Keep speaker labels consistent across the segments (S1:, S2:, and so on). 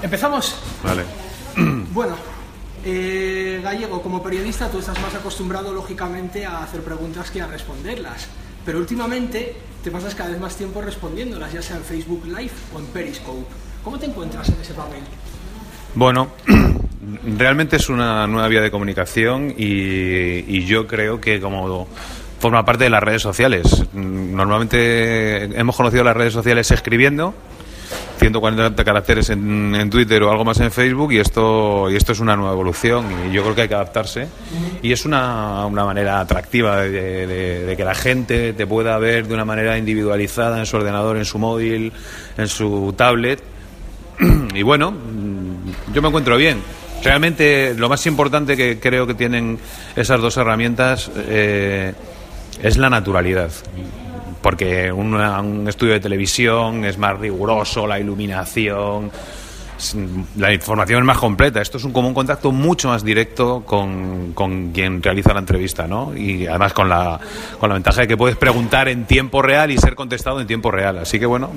S1: ¿Empezamos?
S2: Vale.
S1: Bueno, Gallego, como periodista tú estás más acostumbrado, lógicamente, a hacer preguntas que a responderlas. Pero últimamente te pasas cada vez más tiempo respondiéndolas, ya sea en Facebook Live o en Periscope. ¿Cómo te encuentras en ese papel?
S2: Bueno, realmente es una nueva vía de comunicación y yo creo que como forma parte de las redes sociales. Normalmente hemos conocido las redes sociales escribiendo, 140 caracteres en Twitter o algo más en Facebook, y esto es una nueva evolución y yo creo que hay que adaptarse, y es una manera atractiva de que la gente te pueda ver de una manera individualizada en su ordenador, en su móvil, en su tablet. Y bueno, yo me encuentro bien. Realmente lo más importante que creo que tienen esas dos herramientas es la naturalidad. Porque un estudio de televisión es más riguroso, la iluminación, la información es más completa. Esto es como un contacto mucho más directo con quien realiza la entrevista, ¿no? Y además con la ventaja de que puedes preguntar en tiempo real y ser contestado en tiempo real. Así que bueno,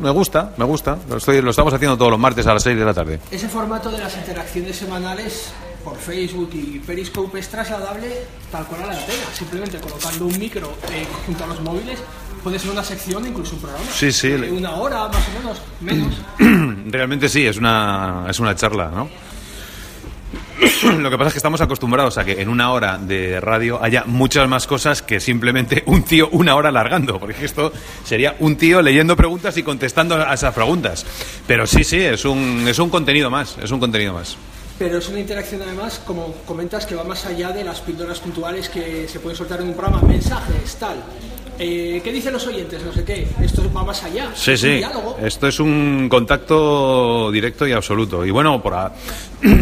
S2: me gusta. Lo estamos haciendo todos los martes a las 6 de la tarde.
S1: Ese formato de las interacciones semanales por Facebook y Periscope es trasladable tal cual a la antena, simplemente colocando un micro junto a los móviles. Puede ser una sección, incluso un programa.
S2: Sí.
S1: De una hora, más o menos.
S2: Realmente sí, es una charla, ¿no? Lo que pasa es que estamos acostumbrados a que en una hora de radio haya muchas más cosas que simplemente un tío una hora alargando, porque esto sería un tío leyendo preguntas y contestando a esas preguntas. Pero sí, es un contenido más,
S1: Pero es una interacción, además, como comentas, que va más allá de las píldoras puntuales que se pueden soltar en un programa, mensajes, tal. ¿Qué dicen los oyentes? No sé qué. Esto va más allá.
S2: Sí.
S1: Es un diálogo.
S2: Esto es un contacto directo y absoluto. Y bueno,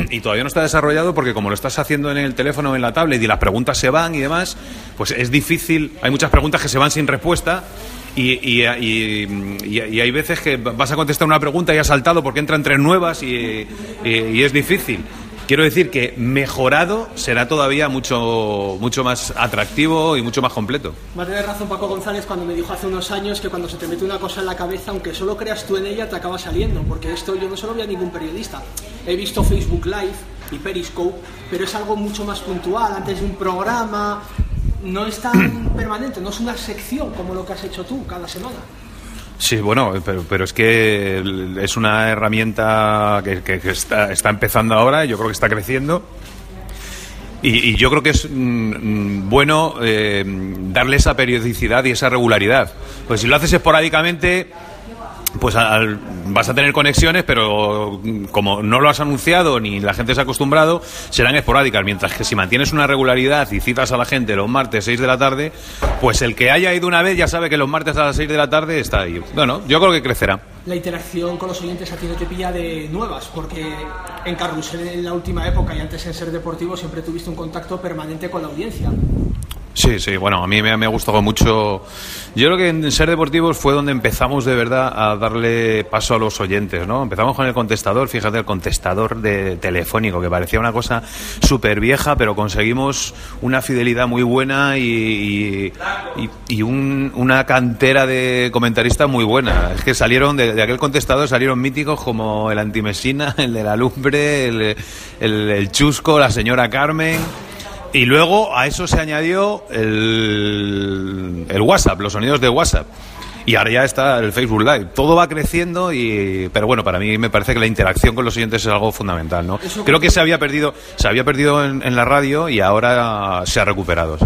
S2: y todavía no está desarrollado porque como lo estás haciendo en el teléfono o en la tablet y las preguntas se van y demás, pues es difícil. Hay muchas preguntas que se van sin respuesta. Y hay veces que vas a contestar una pregunta y has saltado porque entran tres nuevas y es difícil. Quiero decir que mejorado será todavía mucho más atractivo y mucho más completo.
S1: Va a tener razón Paco González cuando me dijo hace unos años que cuando se te mete una cosa en la cabeza, aunque solo creas tú en ella, te acaba saliendo. Porque esto yo no se lo vi a ningún periodista. He visto Facebook Live y Periscope, pero es algo mucho más puntual, antes de un programa. No es tan permanente, no es una sección como lo que has hecho tú cada semana.
S2: Sí, bueno, pero es que es una herramienta que está empezando ahora, yo creo que está creciendo. Y yo creo que es bueno darle esa periodicidad y esa regularidad. Pues si lo haces esporádicamente, pues vas a tener conexiones, pero como no lo has anunciado ni la gente se ha acostumbrado, serán esporádicas, mientras que si mantienes una regularidad y citas a la gente los martes 6 de la tarde, pues el que haya ido una vez ya sabe que los martes a las 6 de la tarde está ahí. Bueno, yo creo que crecerá.
S1: La interacción con los oyentes a ti no te pilla de nuevas, porque en Carrusel en la última época y antes en Ser Deportivo siempre tuviste un contacto permanente con la audiencia.
S2: Sí, bueno, a mí me ha gustado mucho. Yo creo que en Ser Deportivos fue donde empezamos de verdad a darle paso a los oyentes, ¿no? Empezamos con el contestador, fíjate, el contestador de telefónico, que parecía una cosa súper vieja, pero conseguimos una fidelidad muy buena y una cantera de comentaristas muy buena. Es que salieron de aquel contestador salieron míticos como el Antimesina, el de la Lumbre, el Chusco, la señora Carmen. Y luego a eso se añadió el WhatsApp, los sonidos de WhatsApp. Y ahora ya está el Facebook Live. Todo va creciendo, pero bueno, para mí me parece que la interacción con los oyentes es algo fundamental, ¿no? Creo que se había perdido en la radio y ahora se ha recuperado.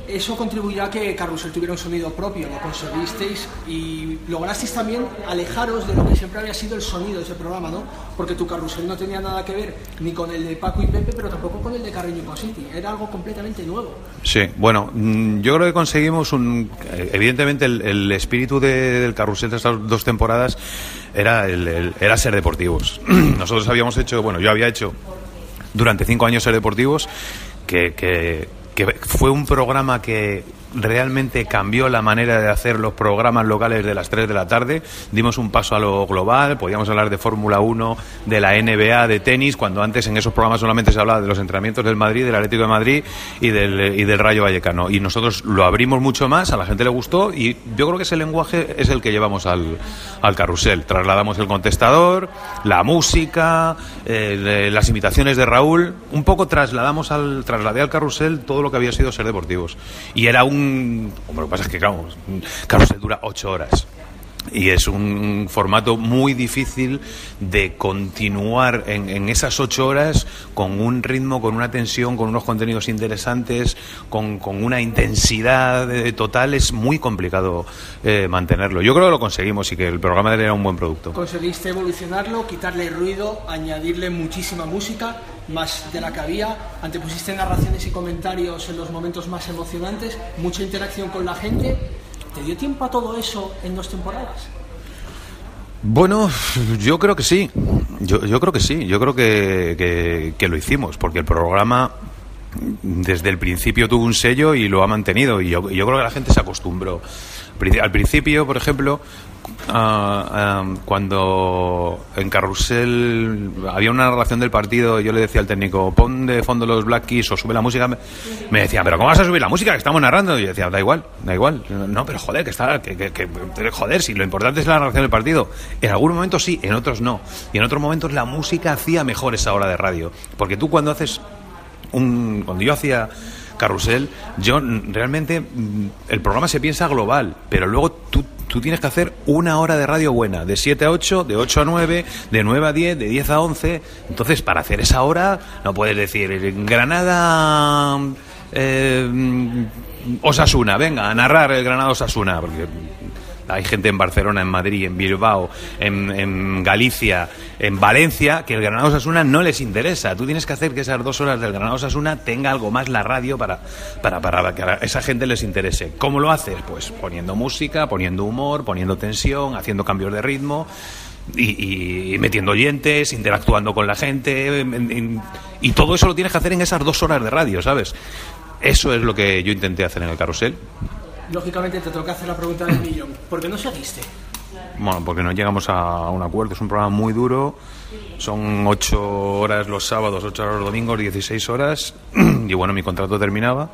S1: Eso contribuyó a que Carrusel tuviera un sonido propio, lo conseguisteis y lograsteis también alejaros de lo que siempre había sido el sonido de ese programa, ¿no? Porque tu Carrusel no tenía nada que ver ni con el de Paco y Pepe, pero tampoco con el de Carreño y Consinti, era algo completamente nuevo.
S2: Sí, bueno, yo creo que conseguimos evidentemente el espíritu del Carrusel de estas dos temporadas era Ser Deportivos. Nosotros habíamos hecho, yo había hecho durante 5 años Ser Deportivos, que fue un programa que realmente cambió la manera de hacer los programas locales de las 3 de la tarde. Dimos un paso a lo global, podíamos hablar de Fórmula 1, de la NBA, de tenis, cuando antes en esos programas solamente se hablaba de los entrenamientos del Madrid, del Atlético de Madrid y del Rayo Vallecano. Y nosotros lo abrimos mucho más, a la gente le gustó y yo creo que ese lenguaje es el que llevamos al carrusel. Trasladamos el contestador, la música, las imitaciones de Raúl. Un poco trasladé al carrusel todo lo que había sido Ser Deportivos. Y era lo que pasa es que, claro, un carrusel dura 8 horas. Y es un formato muy difícil de continuar en esas 8 horas con un ritmo, con una tensión, con unos contenidos interesantes, con una intensidad total. Es muy complicado mantenerlo. Yo creo que lo conseguimos y que el programa era un buen producto.
S1: Conseguiste evolucionarlo, quitarle ruido, añadirle muchísima música, más de la que había. Antepusiste narraciones y comentarios en los momentos más emocionantes, mucha interacción con la gente. ¿Te dio tiempo a todo eso en 2 temporadas?
S2: Bueno, yo creo que sí. Yo creo que sí. Yo creo que lo hicimos, porque el programa desde el principio tuvo un sello y lo ha mantenido. Y yo creo que la gente se acostumbró. Al principio, por ejemplo, cuando en Carrusel había una narración del partido, yo le decía al técnico, pon de fondo los Black Keys o sube la música, me decía, pero ¿cómo vas a subir la música que estamos narrando? Y yo decía, da igual, no, pero joder, joder, si lo importante es la narración del partido. En algunos momentos sí, en otros no, y en otros momentos la música hacía mejor esa hora de radio, porque tú cuando yo hacía Carrusel, yo realmente el programa se piensa global, pero luego tú tienes que hacer una hora de radio buena, de 7 a 8, de 8 a 9, de 9 a 10, de 10 a 11. Entonces, para hacer esa hora, no puedes decir Granada Osasuna, venga, a narrar el Granada Osasuna, porque hay gente en Barcelona, en Madrid, en Bilbao, en Galicia, en Valencia, que el Granada Osasuna no les interesa. Tú tienes que hacer que esas 2 horas del Granada Osasuna tenga algo más la radio para que a esa gente les interese. ¿Cómo lo haces? Pues poniendo música, poniendo humor, poniendo tensión, haciendo cambios de ritmo y metiendo oyentes, interactuando con la gente. Y todo eso lo tienes que hacer en esas 2 horas de radio, ¿sabes? Eso es lo que yo intenté hacer en el Carrusel.
S1: Lógicamente te toca hacer la pregunta del millón. ¿Por qué no seguiste?
S2: Bueno, porque no llegamos a un acuerdo. Es un programa muy duro. Son 8 horas los sábados, 8 horas los domingos, 16 horas. Y bueno, mi contrato terminaba.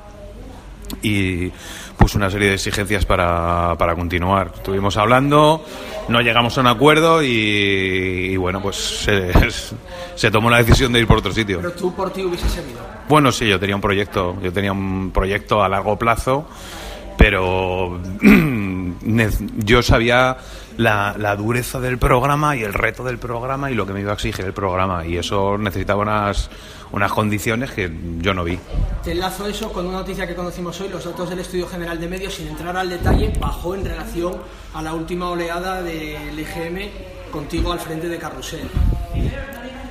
S2: Y puse una serie de exigencias para continuar. Estuvimos hablando, no llegamos a un acuerdo y bueno, pues se tomó la decisión de ir por otro sitio.
S1: ¿Pero tú por ti hubieses seguido?
S2: Bueno, sí, yo tenía un proyecto a largo plazo, pero yo sabía la dureza del programa y el reto del programa y lo que me iba a exigir el programa, y eso necesitaba unas condiciones que yo no vi.
S1: Te enlazo eso con una noticia que conocimos hoy. Los datos del Estudio General de Medios, sin entrar al detalle, bajó en relación a la última oleada del EGM contigo al frente de Carrusel.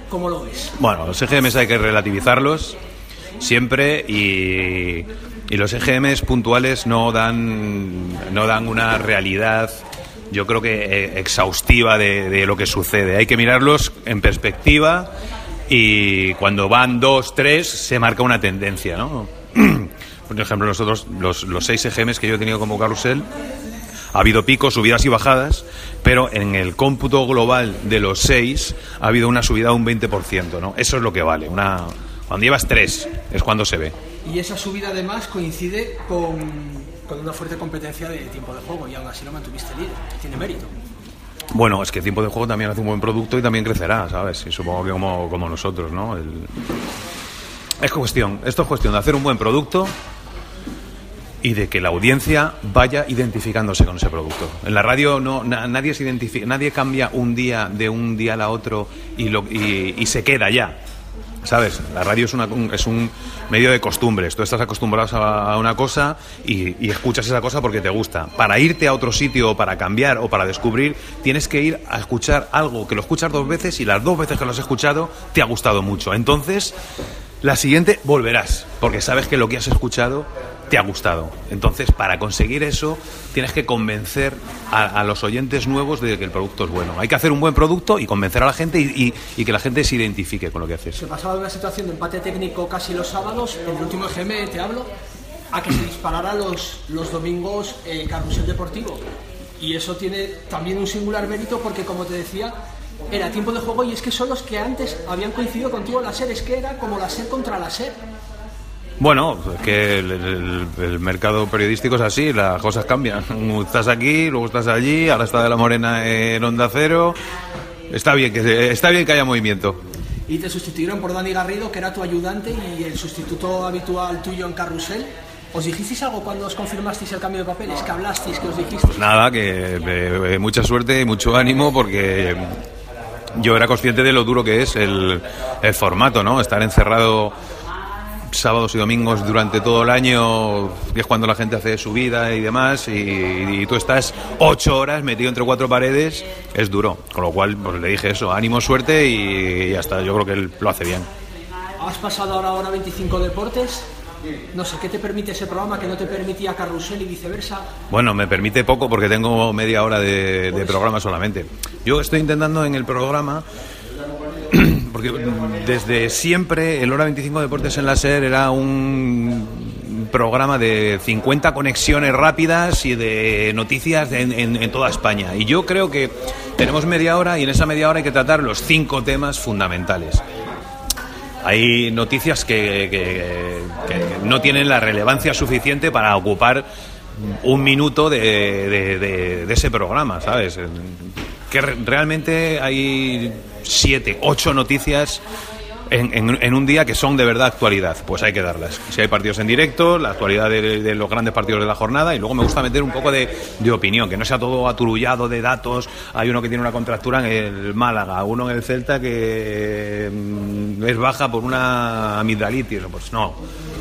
S1: ¿Cómo lo ves?
S2: Bueno, los EGMs hay que relativizarlos siempre, y los EGMs puntuales no dan una realidad, yo creo que exhaustiva de lo que sucede. Hay que mirarlos en perspectiva, y cuando van 2, 3 se marca una tendencia, ¿no? Por ejemplo, nosotros los 6 EGMs que yo he tenido como Carrusel, ha habido picos, subidas y bajadas, pero en el cómputo global de los 6 ha habido una subida de un 20%, ¿no? Eso es lo que vale. Cuando llevas 3 es cuando se ve.
S1: Y esa subida además coincide con una fuerte competencia de tiempo de juego, y aún así lo mantuviste líder. Tiene mérito.
S2: Bueno, es que Tiempo de Juego también hace un buen producto y también crecerá, ¿sabes? Y supongo que como nosotros, ¿no? Esto es cuestión de hacer un buen producto y de que la audiencia vaya identificándose con ese producto. En la radio nadie cambia un día de un día a otro y se queda ya, ¿sabes? La radio es un medio de costumbres. Tú estás acostumbrado a una cosa y escuchas esa cosa porque te gusta. Para irte a otro sitio, o para cambiar, o para descubrir, tienes que ir a escuchar algo que lo escuchas 2 veces y las 2 veces que lo has escuchado te ha gustado mucho. Entonces, la siguiente volverás, porque sabes que lo que has escuchado te ha gustado. Entonces, para conseguir eso, tienes que convencer a los oyentes nuevos de que el producto es bueno. Hay que hacer un buen producto y convencer a la gente y que la gente se identifique con lo que haces.
S1: Se pasaba de una situación de empate técnico casi los sábados. En el último EGM te hablo. a que se disparara los domingos Carrusel Deportivo. Y eso tiene también un singular mérito porque, como te decía, era tiempo de juego y es que son los que antes habían coincidido contigo en la SER, es que era como la SER contra la SER.
S2: Bueno, es que el mercado periodístico es así, las cosas cambian. Estás aquí, luego estás allí, ahora está De la Morena en Onda Cero. Está bien que haya movimiento.
S1: Y te sustituyeron por Dani Garrido, que era tu ayudante y el sustituto habitual tuyo en Carrusel. ¿Os dijisteis algo cuando os confirmasteis el cambio de papeles? ¿Qué hablasteis? ¿Qué os dijisteis?
S2: Pues nada, que mucha suerte y mucho ánimo, porque yo era consciente de lo duro que es el formato, ¿no? Estar encerrado sábados y domingos durante todo el año, que es cuando la gente hace su vida y demás, y tú estás 8 horas metido entre 4 paredes, es duro. Con lo cual, pues le dije eso, ánimo, suerte y ya está. Yo creo que él lo hace bien.
S1: Has pasado ahora 25 deportes. No sé, ¿qué te permite ese programa que no te permitía Carrusel y viceversa?
S2: Bueno, me permite poco porque tengo media hora de programa solamente. Yo estoy intentando en el programa, porque desde siempre el Hora 25 Deportes en la SER era un programa de 50 conexiones rápidas y de noticias en toda España. Y yo creo que tenemos media hora y en esa media hora hay que tratar los 5 temas fundamentales. Hay noticias que no tienen la relevancia suficiente para ocupar un minuto de ese programa, ¿sabes? Que realmente hay 7, 8 noticias en un día que son de verdad actualidad, pues hay que darlas. Si hay partidos en directo, la actualidad de los grandes partidos de la jornada, y luego me gusta meter un poco de opinión, que no sea todo aturullado de datos. Hay uno que tiene una contractura en el Málaga, uno en el Celta que es baja por una amigdalitis. Pues no,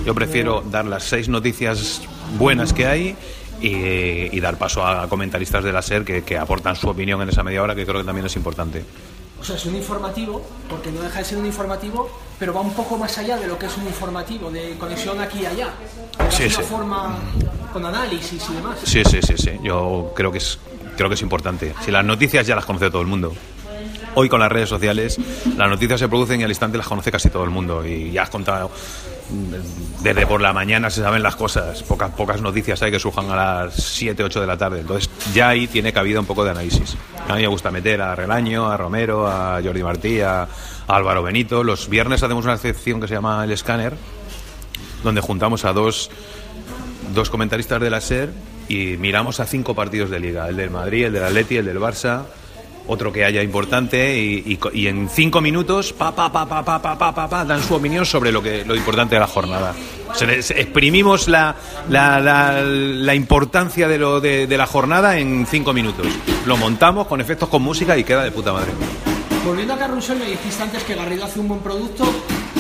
S2: yo prefiero dar las 6 noticias buenas que hay y dar paso a comentaristas de la SER que aportan su opinión en esa media hora, que creo que también es importante.
S1: O sea, es un informativo, porque no deja de ser un informativo, pero va un poco más allá de lo que es un informativo, de conexión aquí y allá.
S2: Sí,
S1: de una forma con análisis y demás.
S2: Sí. Yo creo que es importante. Si las noticias ya las conoce todo el mundo. Hoy con las redes sociales las noticias se producen y al instante las conoce casi todo el mundo. Y ya has contado, desde por la mañana se saben las cosas. Pocas noticias hay que surjan a las 7, 8 de la tarde. Entonces ya ahí tiene cabida un poco de análisis. A mí me gusta meter a Relaño, a Romero, a Jordi Martí, a Álvaro Benito. Los viernes hacemos una sección que se llama El Escáner, donde juntamos a dos comentaristas de la SER y miramos a 5 partidos de Liga. El del Madrid, el del Atleti, el del Barça, otro que haya importante, y en 5 minutos dan su opinión sobre lo importante de la jornada. Exprimimos la importancia de la jornada en 5 minutos. Lo montamos con efectos, con música y queda de puta madre.
S1: Volviendo a Carrusel, me dijiste antes que Garrido hace un buen producto.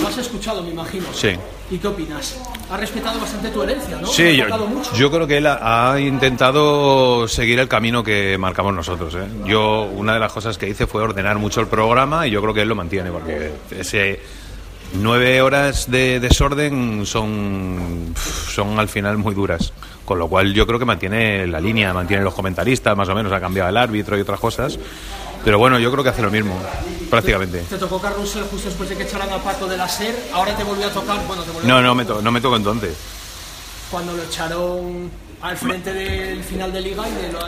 S1: Lo has escuchado, me imagino.
S2: Sí.
S1: ¿Y qué opinas? Ha respetado bastante tu herencia, ¿no?
S2: Sí, yo creo que él ha intentado seguir el camino que marcamos nosotros, ¿eh? Yo, una de las cosas que hice fue ordenar mucho el programa y yo creo que él lo mantiene, porque ese 9 horas de desorden son al final muy duras. Con lo cual yo creo que mantiene la línea, mantiene los comentaristas, más o menos, ha cambiado el árbitro y otras cosas. Pero bueno, yo creo que hace lo mismo, prácticamente.
S1: Te tocó Carrusel justo después de que echaran a Paco de la SER, ahora te volvió a tocar,
S2: No me tocó entonces.
S1: Cuando lo echaron al frente del final de Liga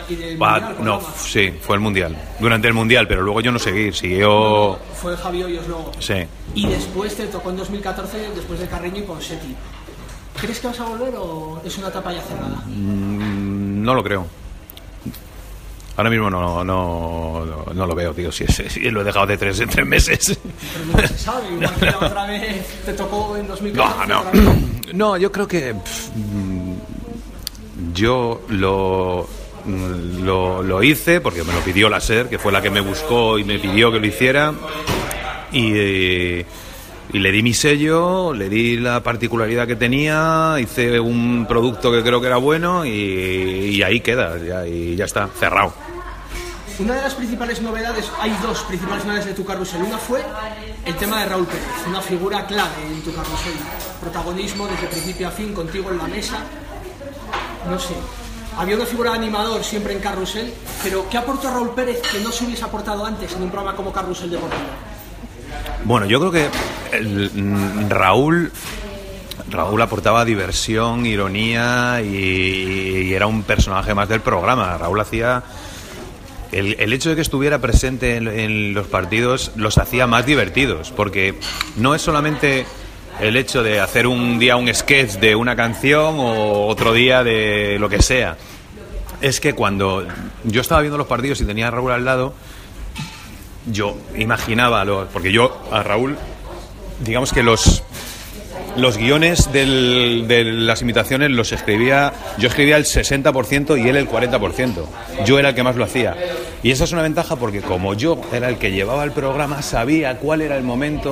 S1: y del Mundial.
S2: No, sí, fue el Mundial, durante el Mundial, pero luego yo no seguí, siguió...
S1: Fue Javi Hoyos luego.
S2: Sí.
S1: Y después te tocó en 2014, después de Carreño y Ponseti. ¿Crees que vas a volver o es una etapa ya cerrada?
S2: No lo creo. Ahora mismo no lo veo, tío. Si lo he dejado de 3 meses.
S1: Pero no se sabe, igual que la otra vez te tocó en 2014.
S2: No, yo creo que yo lo hice porque me lo pidió la SER, que fue la que me buscó y me pidió que lo hiciera. Y le di mi sello, le di la particularidad que tenía, hice un producto que creo que era bueno y ahí queda, y ya está, cerrado.
S1: Una de las principales novedades, hay 2 principales novedades de tu Carrusel. Una fue el tema de Raúl Pérez, una figura clave en tu Carrusel. Protagonismo desde principio a fin, contigo en la mesa. No sé, había una figura de animador siempre en Carrusel, pero ¿qué aportó Raúl Pérez que no se hubiese aportado antes en un programa como Carrusel Deportivo?
S2: Bueno, yo creo que Raúl Raúl aportaba diversión, ironía y era un personaje más del programa. Raúl hacía... El hecho de que estuviera presente en los partidos los hacía más divertidos, porque no es solamente el hecho de hacer un día un sketch de una canción o otro día de lo que sea. Es que cuando yo estaba viendo los partidos y tenía a Raúl al lado, yo imaginaba, porque yo a Raúl, digamos que los guiones de las imitaciones los escribía, yo escribía el 60% y él el 40%. Yo era el que más lo hacía. Y esa es una ventaja porque como yo era el que llevaba el programa, sabía cuál era el momento,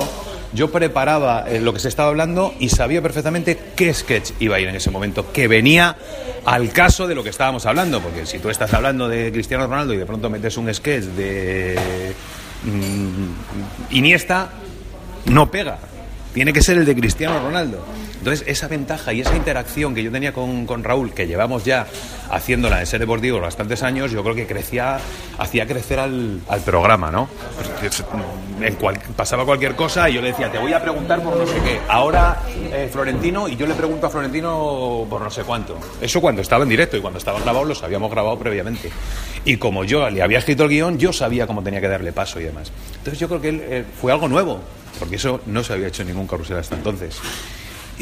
S2: yo preparaba lo que se estaba hablando y sabía perfectamente qué sketch iba a ir en ese momento, que venía al caso de lo que estábamos hablando, porque si tú estás hablando de Cristiano Ronaldo y de pronto metes un sketch de Iniesta, no pega. Tiene que ser el de Cristiano Ronaldo. Entonces, esa ventaja y esa interacción que yo tenía con Raúl, que llevamos ya haciéndola en Ser Deportivo bastantes años, yo creo que hacía crecer al programa, ¿no? Pasaba cualquier cosa y yo le decía, te voy a preguntar por no sé qué. Ahora Florentino, y yo le pregunto a Florentino por no sé cuánto. Eso cuando estaba en directo, y cuando estaba grabado los habíamos grabado previamente. Y como yo le había escrito el guión, yo sabía cómo tenía que darle paso y demás. Entonces yo creo que él fue algo nuevo, porque eso no se había hecho en ningún carrusel hasta entonces.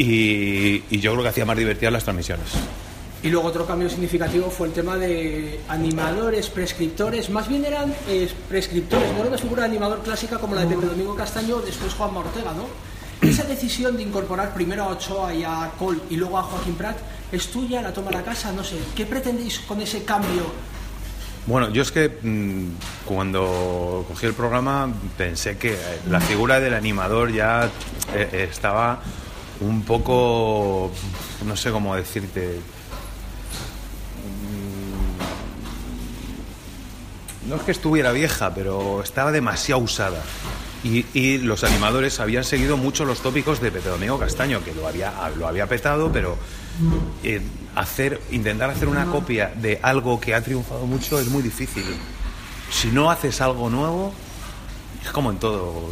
S2: Y yo creo que hacía más divertidas las transmisiones.
S1: Y luego otro cambio significativo fue el tema de animadores, prescriptores. Más bien eran prescriptores, no era una figura de animador clásica como la de Pepe Domingo Castaño, después Juanma Ortega, ¿no? Esa decisión de incorporar primero a Ochoa y a Col y luego a Joaquín Prat, ¿es tuya? ¿La toma la casa? No sé. ¿Qué pretendéis con ese cambio?
S2: Bueno, yo es que cuando cogí el programa pensé que la figura del animador ya estaba un poco, no sé cómo decirte, no es que estuviera vieja, pero estaba demasiado usada. Y los animadores habían seguido mucho los tópicos de Pepe Domingo Castaño, que lo había petado, pero intentar hacer una copia de algo que ha triunfado mucho es muy difícil. Si no haces algo nuevo, es como en todo.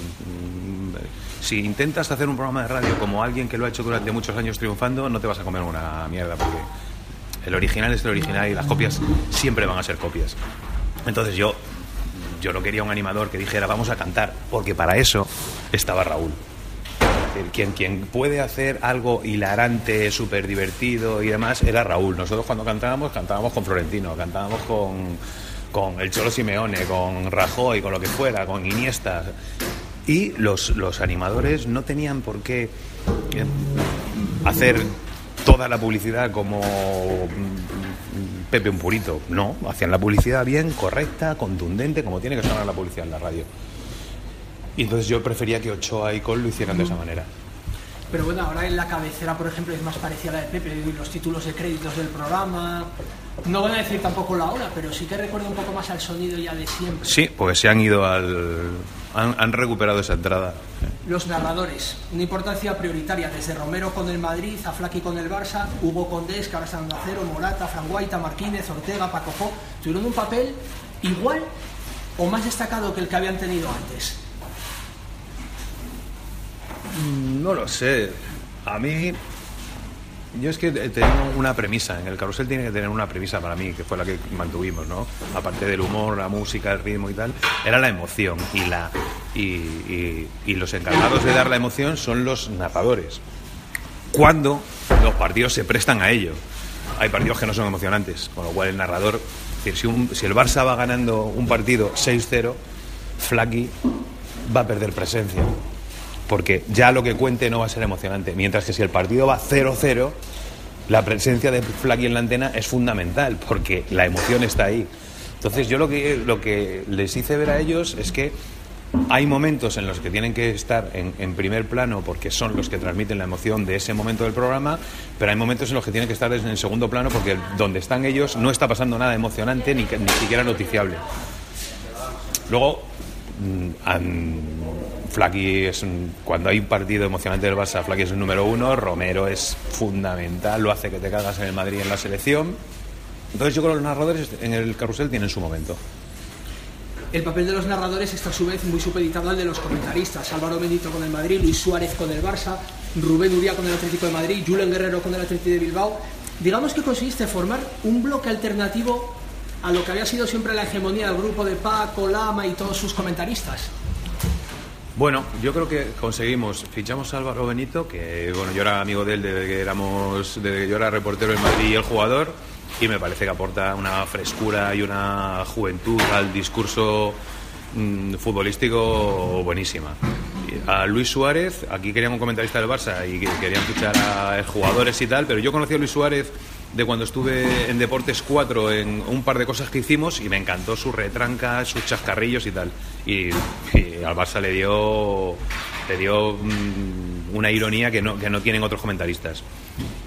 S2: Si intentas hacer un programa de radio como alguien que lo ha hecho durante muchos años triunfando, no te vas a comer una mierda, porque el original es el original y las copias siempre van a ser copias. Entonces yo no quería un animador que dijera vamos a cantar, porque para eso estaba Raúl. Quien puede hacer algo hilarante, súper divertido y demás era Raúl. Nosotros cuando cantábamos con Florentino, cantábamos con el Cholo Simeone, con Rajoy, con lo que fuera, con Iniesta. Y los animadores no tenían por qué hacer toda la publicidad como Pepe un Purito. No, hacían la publicidad bien, correcta, contundente, como tiene que sonar la publicidad en la radio. Y entonces yo prefería que Ochoa y Col lo hicieran de esa manera.
S1: Pero bueno, ahora en la cabecera, por ejemplo, es más parecida a la de Pepe, los títulos de créditos del programa. No van a decir tampoco la hora, pero sí que recuerda un poco más al sonido ya de siempre.
S2: Sí, porque se han ido han recuperado esa entrada.
S1: Los narradores, una importancia prioritaria, desde Romero con el Madrid, a Flaky con el Barça, Hugo Condés, que ahora está en Acero, Morata, Fran Guaita, Martínez, Ortega, Paco Fo, tuvieron un papel igual o más destacado que el que habían tenido antes.
S2: No lo sé. A mí, yo es que tengo una premisa. En el carrusel tiene que tener una premisa para mí, que fue la que mantuvimos, ¿no? Aparte del humor, la música, el ritmo y tal, era la emoción. Y los encargados de dar la emoción son los narradores. Cuando los partidos se prestan a ello. Hay partidos que no son emocionantes, con lo cual el narrador, si el Barça va ganando un partido 6-0, Flaky va a perder presencia, porque ya lo que cuente no va a ser emocionante, mientras que si el partido va 0-0, la presencia de Flaky en la antena es fundamental, porque la emoción está ahí. Entonces yo lo que les hice ver a ellos es que hay momentos en los que tienen que estar en primer plano porque son los que transmiten la emoción de ese momento del programa, pero hay momentos en los que tienen que estar en segundo plano porque donde están ellos no está pasando nada emocionante ni siquiera noticiable. Luego Flaky cuando hay un partido emocionante del Barça, Flaky es el número uno, Romero es fundamental, lo hace que te cagas en el Madrid en la selección. Entonces yo creo que los narradores en el carrusel tienen su momento.
S1: el papel de los narradores está a su vez muy supeditado al de los comentaristas. Álvaro Benito con el Madrid, Luis Suárez con el Barça, Rubén Uría con el Atlético de Madrid, Julen Guerrero con el Atlético de Bilbao. Digamos que conseguiste formar un bloque alternativo a lo que había sido siempre la hegemonía del grupo de Paco, Lama y todos sus comentaristas.
S2: Bueno, yo creo que fichamos a Álvaro Benito, que bueno, yo era amigo de él desde que yo era reportero en Madrid y el jugador, y me parece que aporta una frescura y una juventud al discurso futbolístico buenísima. A Luis Suárez, aquí querían un comentarista del Barça y querían fichar a jugadores y tal, pero yo conocí a Luis Suárez de cuando estuve en Deportes 4 en un par de cosas que hicimos y me encantó su retranca, sus chascarrillos y tal. Y al Barça le dio una ironía que no tienen otros comentaristas.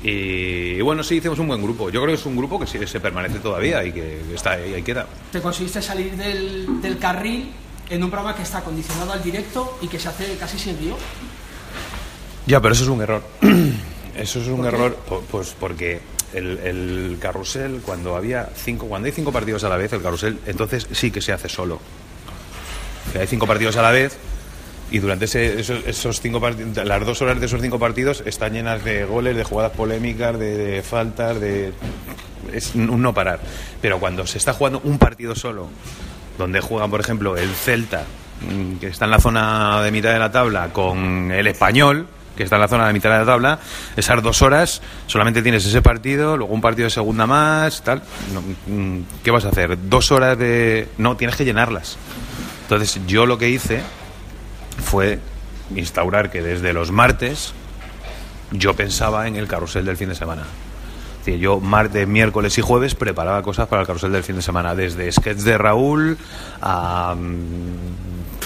S2: Y bueno, sí, hicimos un buen grupo. Yo creo que es un grupo que sí, se permanece todavía y que está ahí queda.
S1: Te conseguiste salir del carril en un programa que está condicionado al directo y que se hace casi sin guión.
S2: Ya, pero eso es un error. Eso es un error, pues porque el carrusel, cuando hay 5 partidos a la vez, el carrusel, entonces sí que se hace solo. Hay 5 partidos a la vez y durante esos 5 partidos, las 2 horas de esos 5 partidos están llenas de goles, de jugadas polémicas, de faltas, es un no parar. Pero cuando se está jugando un partido solo, donde juegan, por ejemplo, el Celta, que está en la zona de mitad de la tabla, con el Español, que está en la zona de mitad de la tabla, esas 2 horas solamente tienes ese partido, luego un partido de segunda más, tal. ¿Qué vas a hacer? 2 horas de... No, tienes que llenarlas. Entonces yo lo que hice fue instaurar que desde los martes yo pensaba en el carrusel del fin de semana. Es decir, yo martes, miércoles y jueves preparaba cosas para el carrusel del fin de semana, desde sketch de Raúl a,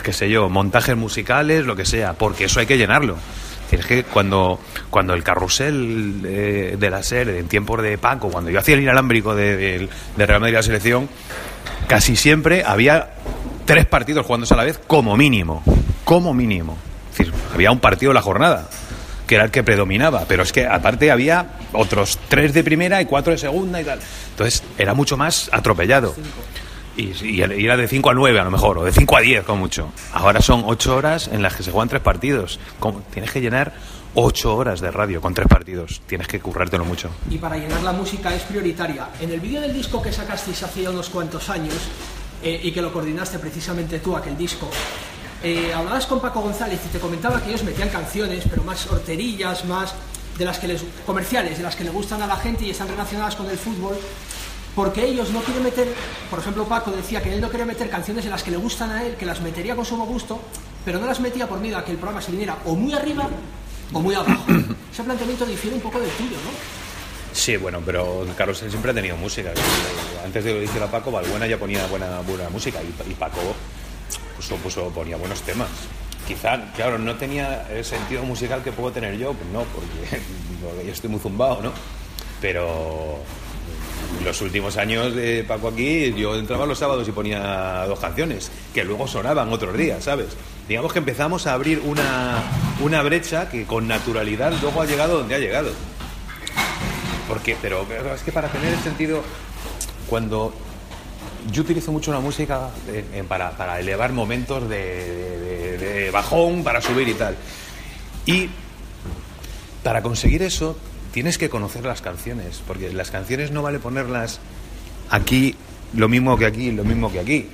S2: qué sé yo, montajes musicales, lo que sea, porque eso hay que llenarlo. Es que cuando el carrusel de la SER, en tiempos de Paco, cuando yo hacía el inalámbrico de Real Madrid y la selección, casi siempre había 3 partidos jugándose a la vez como mínimo. Es decir, había un partido en la jornada, que era el que predominaba, pero es que aparte había otros 3 de primera y 4 de segunda y tal. Entonces era mucho más atropellado. Y era de 5 a 9 a lo mejor, o de 5 a 10 como mucho. Ahora son 8 horas en las que se juegan 3 partidos. Tienes que llenar 8 horas de radio con 3 partidos. Tienes que currártelo mucho.
S1: Y para llenar la música es prioritaria. En el vídeo del disco que sacasteis hace unos cuantos años, y que lo coordinaste precisamente tú, aquel disco, hablabas con Paco González y te comentaba que ellos metían canciones, pero más horterillas, más de las que comerciales, de las que le gustan a la gente y están relacionadas con el fútbol, porque ellos no quieren meter, por ejemplo Paco decía que él no quería meter canciones en las que le gustan a él, que las metería con su gusto, pero no las metía por miedo a que el programa se viniera o muy arriba o muy abajo. Ese planteamiento difiere un poco del tuyo, ¿no? Sí,
S2: bueno, pero Carlos siempre ha tenido música. Antes de que lo hiciera Paco, Valbuena ya ponía buena música y Paco ponía buenos temas. Quizá, claro, no tenía el sentido musical que puedo tener yo, pues no, porque yo estoy muy zumbado, ¿no? Pero los últimos años de Paco aquí, yo entraba los sábados y ponía 2 canciones, que luego sonaban otros días, ¿sabes? Digamos que empezamos a abrir una brecha que con naturalidad luego ha llegado donde ha llegado. Pero es que para tener el sentido, cuando yo utilizo mucho la música para elevar momentos de bajón, para subir y tal. Y para conseguir eso tienes que conocer las canciones, porque las canciones no vale ponerlas aquí lo mismo que aquí, lo mismo que aquí,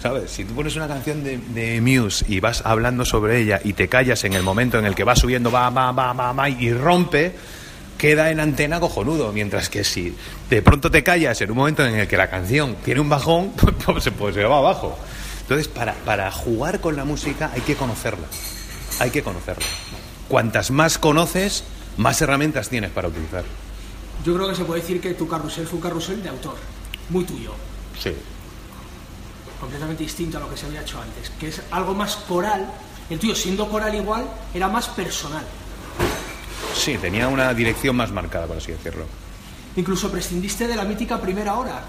S2: ¿sabes? Si tú pones una canción de Muse y vas hablando sobre ella y te callas en el momento en el que va subiendo, va y rompe, queda en antena cojonudo, mientras que si de pronto te callas en un momento en el que la canción tiene un bajón, pues se va abajo. Entonces, para jugar con la música hay que conocerla. Cuantas más conoces, más herramientas tienes para utilizar.
S1: Yo creo que se puede decir que tu carrusel fue un carrusel de autor, muy tuyo.
S2: Sí.
S1: Completamente distinto a lo que se había hecho antes, que es algo más coral. El tuyo, siendo coral igual, era más personal.
S2: Sí, tenía una dirección más marcada, por así decirlo.
S1: Incluso prescindiste de la mítica primera hora.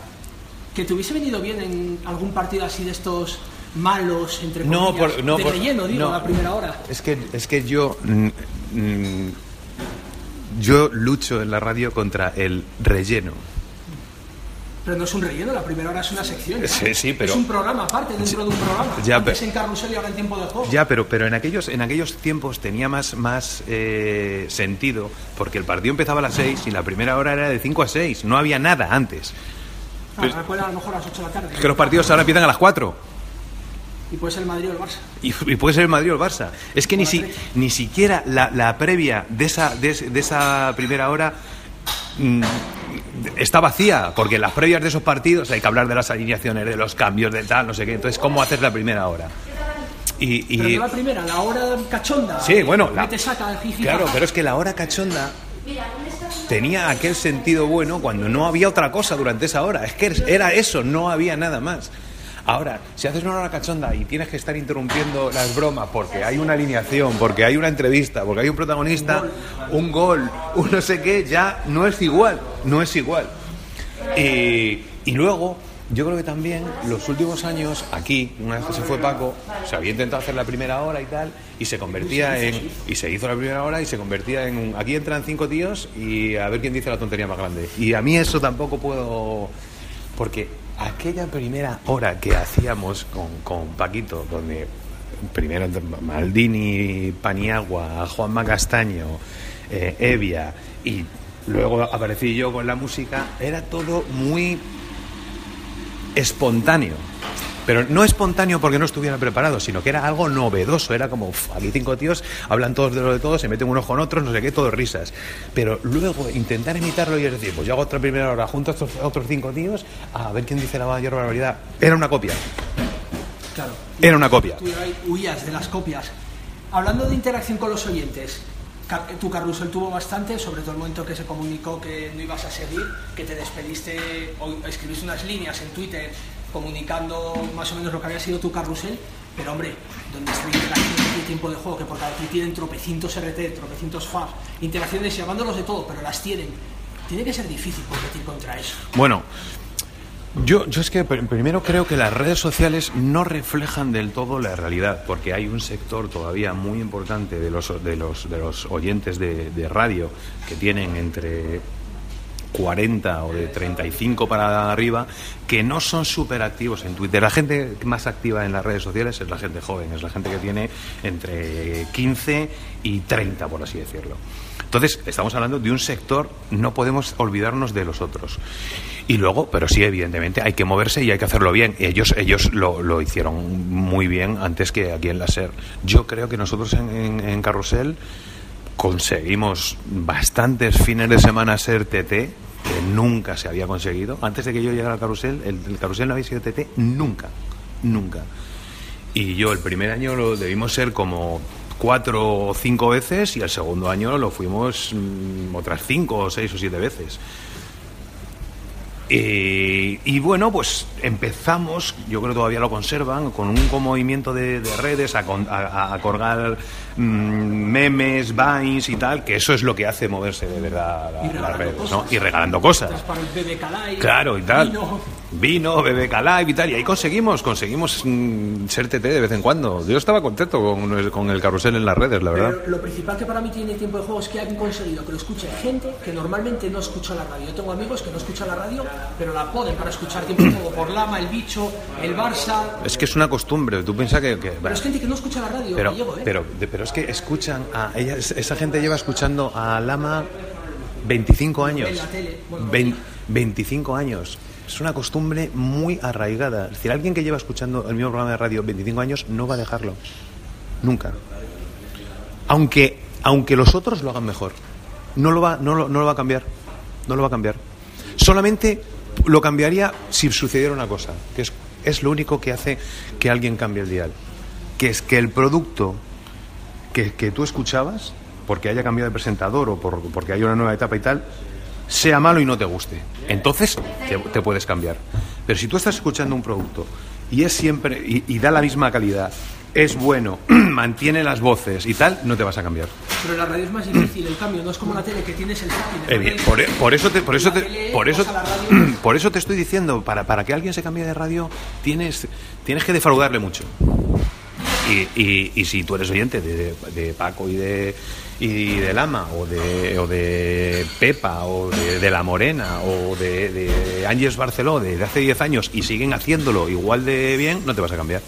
S1: Que te hubiese venido bien en algún partido así de estos malos, entre comillas, relleno, la primera hora.
S2: Es que yo lucho en la radio contra el relleno.
S1: Pero no es un relleno, la primera hora es una sección. ¿No?
S2: Sí, pero...
S1: Es un programa aparte, dentro de un programa.
S2: Ya,
S1: antes en Carrusel y ahora en Tiempo de Juego.
S2: Ya, pero en aquellos tiempos tenía más sentido, porque el partido empezaba a las 6 y la primera hora era de 5 a 6. No había nada antes.
S1: Ahora a lo mejor a las 8 de la tarde.
S2: Es que los partidos ahora empiezan a las 4.
S1: Y puede ser el Madrid o el Barça.
S2: Y puede ser el Madrid o el Barça. Es que ni siquiera la previa de esa primera hora está vacía, porque en las previas de esos partidos hay que hablar de las alineaciones, de los cambios, de tal, no sé qué. Entonces, ¿cómo hacer la primera hora?
S1: Pero no la primera, la hora cachonda.
S2: Sí, bueno,
S1: te saca el jiji.
S2: Claro, pero es que la hora cachonda tenía aquel sentido bueno cuando no había otra cosa durante esa hora. Es que era eso, no había nada más. Ahora, si haces una hora cachonda y tienes que estar interrumpiendo las bromas porque hay una alineación, porque hay una entrevista, porque hay un protagonista, un gol, un no sé qué, ya no es igual. Y luego, yo creo que también los últimos años, aquí, una vez que se fue Paco, se había intentado hacer la primera hora y tal, y se convertía y se hizo la primera hora y se convertía en aquí entran 5 tíos y a ver quién dice la tontería más grande. Y a mí eso tampoco puedo... Porque aquella primera hora que hacíamos con Paquito, donde primero Maldini, Paniagua, Juanma Castaño, Evia, y luego aparecí yo con la música, era todo muy espontáneo. Pero no espontáneo porque no estuviera preparado, sino que era algo novedoso. Era como, aquí 5 tíos, hablan todos de lo de todos, se meten unos con otros, no sé qué, todo risas. Pero luego intentar imitarlo y es decir, pues yo hago otra primera hora junto a estos otros 5 tíos, a ver quién dice la mayor barbaridad. Era una copia.
S1: Claro.
S2: Era una copia.
S1: Tú huías de las copias. Hablando de interacción con los oyentes, tu Carrusel tuvo bastante, sobre todo el momento que se comunicó que no ibas a seguir, que te despediste o escribiste unas líneas en Twitter comunicando más o menos lo que había sido tu Carrusel, pero hombre, donde está la interacción de Tiempo de Juego, que por cada tweet tienen tropecientos RT, tropecientos FAB, interacciones llamándolos de todo, pero las tienen. Tiene que ser difícil competir contra eso.
S2: Bueno, yo es que primero creo que las redes sociales no reflejan del todo la realidad, porque hay un sector todavía muy importante de los oyentes de radio que tienen entre 40 o de 35 para arriba, que no son súper activos en Twitter. La gente más activa en las redes sociales es la gente joven, es la gente que tiene entre 15 y 30, por así decirlo. Entonces, estamos hablando de un sector, no podemos olvidarnos de los otros. Y luego, pero sí, evidentemente, hay que moverse y hay que hacerlo bien. Ellos lo hicieron muy bien antes que aquí en la SER. Yo creo que nosotros en Carrusel conseguimos bastantes fines de semana ser TT, que nunca se había conseguido. Antes de que yo llegara al Carrusel, el Carrusel no había sido TT nunca. Y yo el primer año lo debimos ser como 4 o 5 veces y el segundo año lo fuimos otras 5 o 6 o 7 veces. Y bueno, pues empezamos, yo creo que todavía lo conservan, con un movimiento de redes a colgar memes, vines y tal, que eso es lo que hace moverse de verdad las redes, ¿no? Y regalando cosas.
S1: Para el BBK Live,
S2: claro, y tal. Vino, BBK Live y tal, y ahí conseguimos ser TT de vez en cuando. Yo estaba contento con el Carrusel en las redes, la verdad.
S1: Pero lo principal que para mí tiene Tiempo de Juego es que han conseguido que lo escuche gente que normalmente no escucha la radio. Yo tengo amigos que no escuchan la radio, pero la ponen para escuchar Tiempo de Juego por Lama, El Bicho, el Barça.
S2: Es que es una costumbre, tú piensas que
S1: pero es gente que no escucha la radio,
S2: pero es que escuchan esa gente lleva escuchando a Lama 25 años.
S1: En la tele. Bueno,
S2: 25 años. Es una costumbre muy arraigada. Es decir, alguien que lleva escuchando el mismo programa de radio 25 años no va a dejarlo. Nunca. Aunque los otros lo hagan mejor. No lo va a cambiar. No lo va a cambiar. Solamente lo cambiaría si sucediera una cosa, que es lo único que hace que alguien cambie el dial, que es que el producto que tú escuchabas, porque haya cambiado de presentador o porque haya una nueva etapa y tal, sea malo y no te guste. Entonces te puedes cambiar. Pero si tú estás escuchando un producto y es siempre y da la misma calidad, es bueno, mantiene las voces y tal, no te vas a cambiar.
S1: Pero la radio es más difícil, el cambio no es como la tele que tienes el zapping.
S2: Por eso te estoy diciendo, para que alguien se cambie de radio tienes que defraudarle mucho. Y si tú eres oyente de Paco y de Lama, o de Pepa, o de La Morena, o de Ángeles Barceló de hace 10 años, y siguen haciéndolo igual de bien, no te vas a cambiar.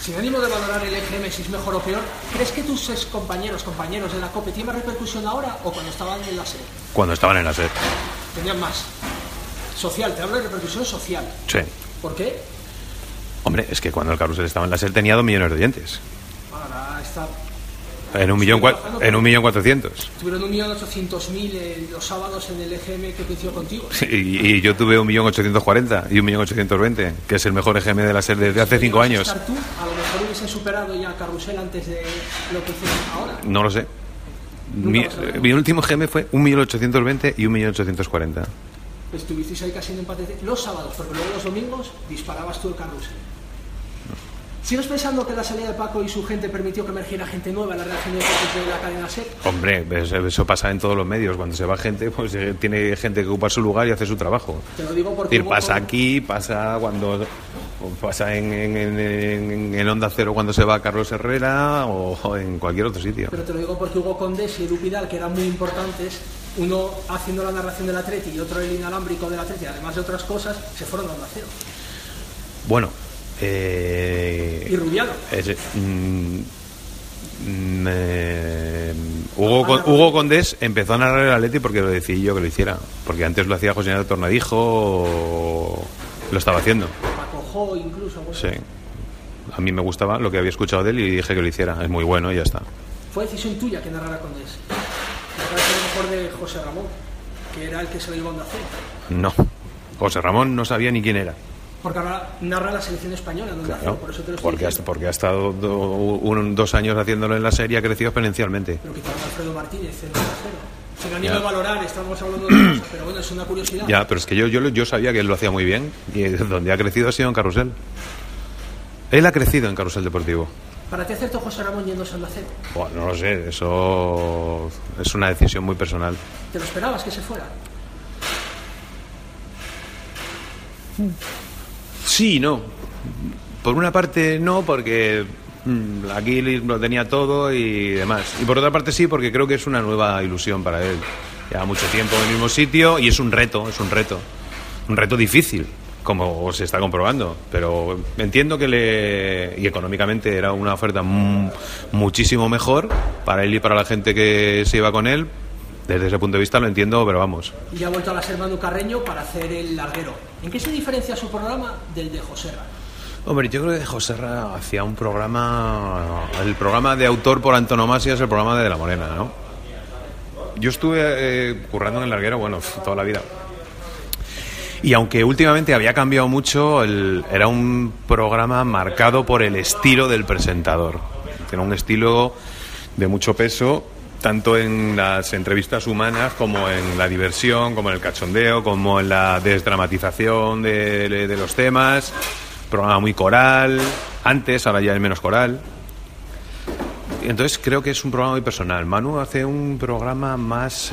S1: Sin ánimo de valorar el EGM si es mejor o peor, ¿crees que tus compañeros de la COPE tienen más repercusión ahora o cuando estaban en la SER?
S2: Cuando estaban en la SER.
S1: Tenían más. Social, te hablo de repercusión social.
S2: Sí.
S1: ¿Por qué?
S2: Hombre, es que cuando el Carrusel estaba en la SER tenía 2 millones de oyentes.
S1: Ahora está...
S2: En 1.400.000.
S1: Tuvieron 1.800.000 los sábados en el EGM que coincidió contigo.
S2: Y yo tuve 1.840.000 y 1.820.000, que es el mejor EGM de la SER desde hace 5 años.
S1: Estar tú, a lo mejor hubiesen superado ya Carrusel antes de lo que hicieron ahora.
S2: No lo sé. Mi último EGM fue 1.820.000 y 1.840.000.
S1: Estuvisteis ahí casi en empate los sábados, porque luego los domingos disparabas tú el Carrusel. ¿Sigues pensando que la salida de Paco y su gente permitió que emergiera gente nueva en la redacción de deportes de la cadena SER?
S2: Hombre, eso pasa en todos los medios. Cuando se va gente, pues tiene gente que ocupar su lugar y hace su trabajo.
S1: Te lo digo porque...
S2: Pasa aquí, pasa cuando... Pasa en Onda Cero cuando se va Carlos Herrera o en cualquier otro sitio.
S1: Pero te lo digo porque Hugo Condés y Edu Pidal, que eran muy importantes, uno haciendo la narración del Atleti y otro el inalámbrico del Atleti, además de otras cosas, se fueron a Onda Cero.
S2: Bueno...
S1: y Rubiano.
S2: Hugo Condés empezó a narrar el Atleti porque lo decidí yo que lo hiciera. Porque antes lo hacía José Ignacio Tornadijo o lo estaba haciendo.
S1: Paco Jo incluso. Bueno.
S2: Sí. A mí me gustaba lo que había escuchado de él y dije que lo hiciera. Es muy bueno y ya está.
S1: ¿Fue decisión tuya que narrara Condés? Me parece lo mejor de José Ramón, que era el que se lo iba a hacer.
S2: No. José Ramón no sabía ni quién era.
S1: Porque ahora narra la selección española, ¿no?
S2: Claro,
S1: por eso te lo estoy diciendo.
S2: porque ha estado 2 años haciéndolo en la serie y ha crecido exponencialmente.
S1: Pero quitaron a Alfredo Martínez en el tercero. Sin ánimo de valorar, estamos hablando de cosas, pero bueno, es una curiosidad.
S2: Ya, pero es que yo sabía que él lo hacía muy bien y donde ha crecido ha sido en Carrusel. Él ha crecido en Carrusel Deportivo.
S1: ¿Para ti acertó José Ramón yéndose al Onda Cero?
S2: Bueno, no lo sé, eso es una decisión muy personal.
S1: ¿Te lo esperabas que se fuera?
S2: Sí y no. Por una parte no, porque aquí lo tenía todo y demás. Y por otra parte sí, porque creo que es una nueva ilusión para él. Lleva mucho tiempo en el mismo sitio y es un reto. Un reto difícil, como se está comprobando. Pero entiendo que y económicamente era una oferta muchísimo mejor para él y para la gente que se iba con él. Desde ese punto de vista lo entiendo, pero vamos.
S1: Y ha vuelto a la SER Manu Carreño para hacer el larguero. ¿En qué se diferencia su programa del de Joserra?
S2: Hombre, yo creo que Joserra hacía un programa... El programa de autor por antonomasia es el programa de La Morena, ¿no? Yo estuve currando en el larguero, bueno, toda la vida. Y aunque últimamente había cambiado mucho, era un programa marcado por el estilo del presentador. Tiene un estilo de mucho peso, tanto en las entrevistas humanas como en la diversión, como en el cachondeo, como en la desdramatización de los temas. Programa muy coral, antes, ahora ya es menos coral. Entonces creo que es un programa muy personal. Manu hace un programa más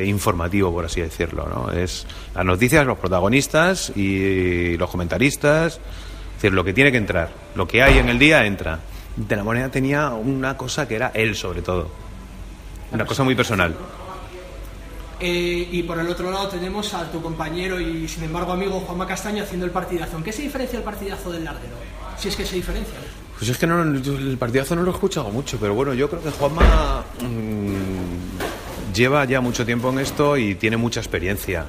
S2: informativo, por así decirlo, ¿no? Es las noticias, los protagonistas y los comentaristas. Es decir, lo que tiene que entrar, lo que hay en el día entra. De La Morena tenía una cosa que era él, sobre todo. Una cosa muy personal.
S1: Y por el otro lado tenemos a tu compañero y sin embargo amigo Juanma Castaño haciendo el partidazo. ¿En qué se diferencia el partidazo del larguero? Si es que se diferencia.
S2: Pues es que el partidazo no lo he escuchado mucho, pero bueno, yo creo que Juanma lleva ya mucho tiempo en esto y tiene mucha experiencia,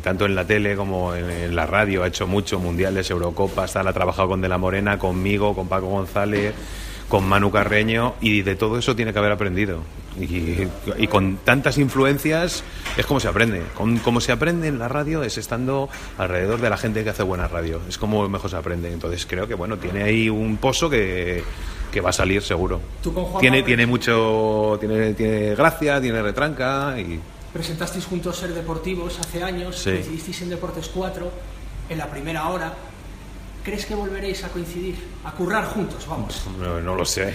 S2: tanto en la tele como en la radio. Ha hecho mucho, mundiales, Eurocopas, ha trabajado con De La Morena, conmigo, con Paco González, con Manu Carreño, y de todo eso tiene que haber aprendido. Y con tantas influencias es como se aprende. Como se aprende en la radio es estando alrededor de la gente que hace buena radio. Es como mejor se aprende. Entonces creo que bueno, tiene ahí un pozo que va a salir seguro. Tiene mucho, tiene gracia, tiene retranca y...
S1: Presentasteis juntos Ser Deportivos hace años,
S2: sí.
S1: Coincidisteis en Deportes 4 en la primera hora. ¿Crees que volveréis a coincidir, a currar juntos? Vamos.
S2: No lo sé.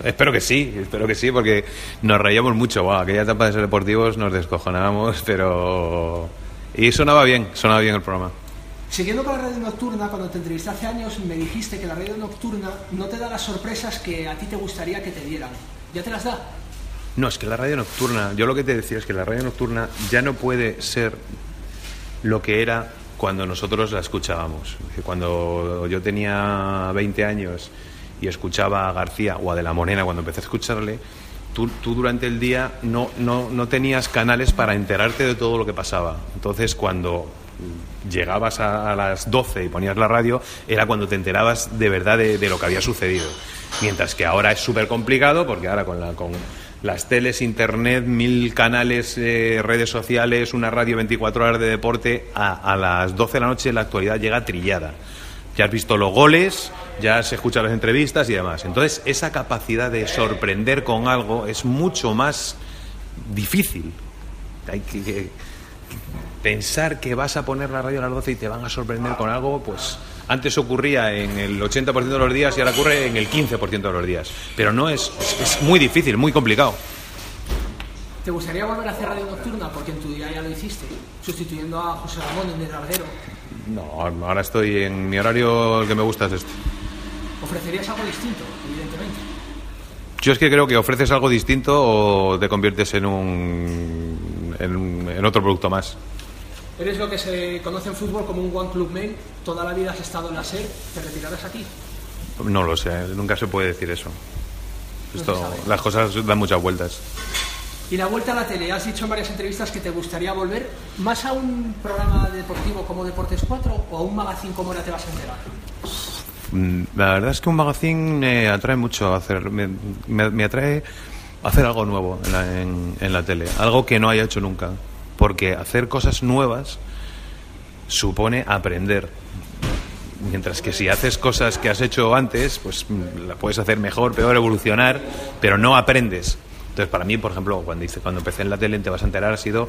S2: Espero que sí, porque nos reíamos mucho. Wow, aquella etapa de Ser Deportivos nos descojonábamos, pero... Y sonaba bien el programa.
S1: Siguiendo con la radio nocturna, cuando te entrevisté hace años me dijiste que la radio nocturna no te da las sorpresas que a ti te gustaría que te dieran. ¿Ya te las da?
S2: No, es que la radio nocturna, yo lo que te decía es que la radio nocturna ya no puede ser lo que era cuando nosotros la escuchábamos. Cuando yo tenía 20 años y escuchaba a García o a De la Morena, cuando empecé a escucharle, tú durante el día no tenías canales para enterarte de todo lo que pasaba. Entonces, cuando llegabas a las 12 y ponías la radio, era cuando te enterabas de verdad de lo que había sucedido. Mientras que ahora es súper complicado, porque ahora con las teles, internet, 1000 canales, redes sociales, una radio 24 horas de deporte, a las 12 de la noche la actualidad llega trillada. Ya has visto los goles, ya se escuchan las entrevistas y demás. Entonces, esa capacidad de sorprender con algo es mucho más difícil. Hay que pensar que vas a poner la radio a las 12 y te van a sorprender con algo, pues antes ocurría en el 80% de los días y ahora ocurre en el 15% de los días. Pero no es muy difícil, muy complicado.
S1: ¿Te gustaría volver a hacer radio nocturna? Porque en tu día ya lo hiciste, sustituyendo a José Ramón en El Larguero.
S2: No, ahora estoy en mi horario, el que me gusta es este.
S1: ¿Ofrecerías algo distinto, evidentemente?
S2: Yo es que creo que ofreces algo distinto o te conviertes en otro producto más.
S1: Eres lo que se conoce en fútbol como un one club man. Toda la vida has estado en la SER. ¿Te retirarás aquí?
S2: No lo sé, nunca se puede decir eso.
S1: No
S2: las cosas dan muchas vueltas.
S1: Y la vuelta a la tele, has dicho en varias entrevistas que te gustaría volver más a un programa deportivo como Deportes 4 o a un magazine como Ahora te vas a enterar.
S2: La verdad es que un magazine me atrae mucho me atrae hacer algo nuevo en la tele, algo que no haya hecho nunca, porque hacer cosas nuevas supone aprender, mientras que si haces cosas que has hecho antes, pues la puedes hacer mejor, peor, evolucionar, pero no aprendes. Entonces, para mí, por ejemplo, cuando empecé en la tele, en Te vas a enterar, ha sido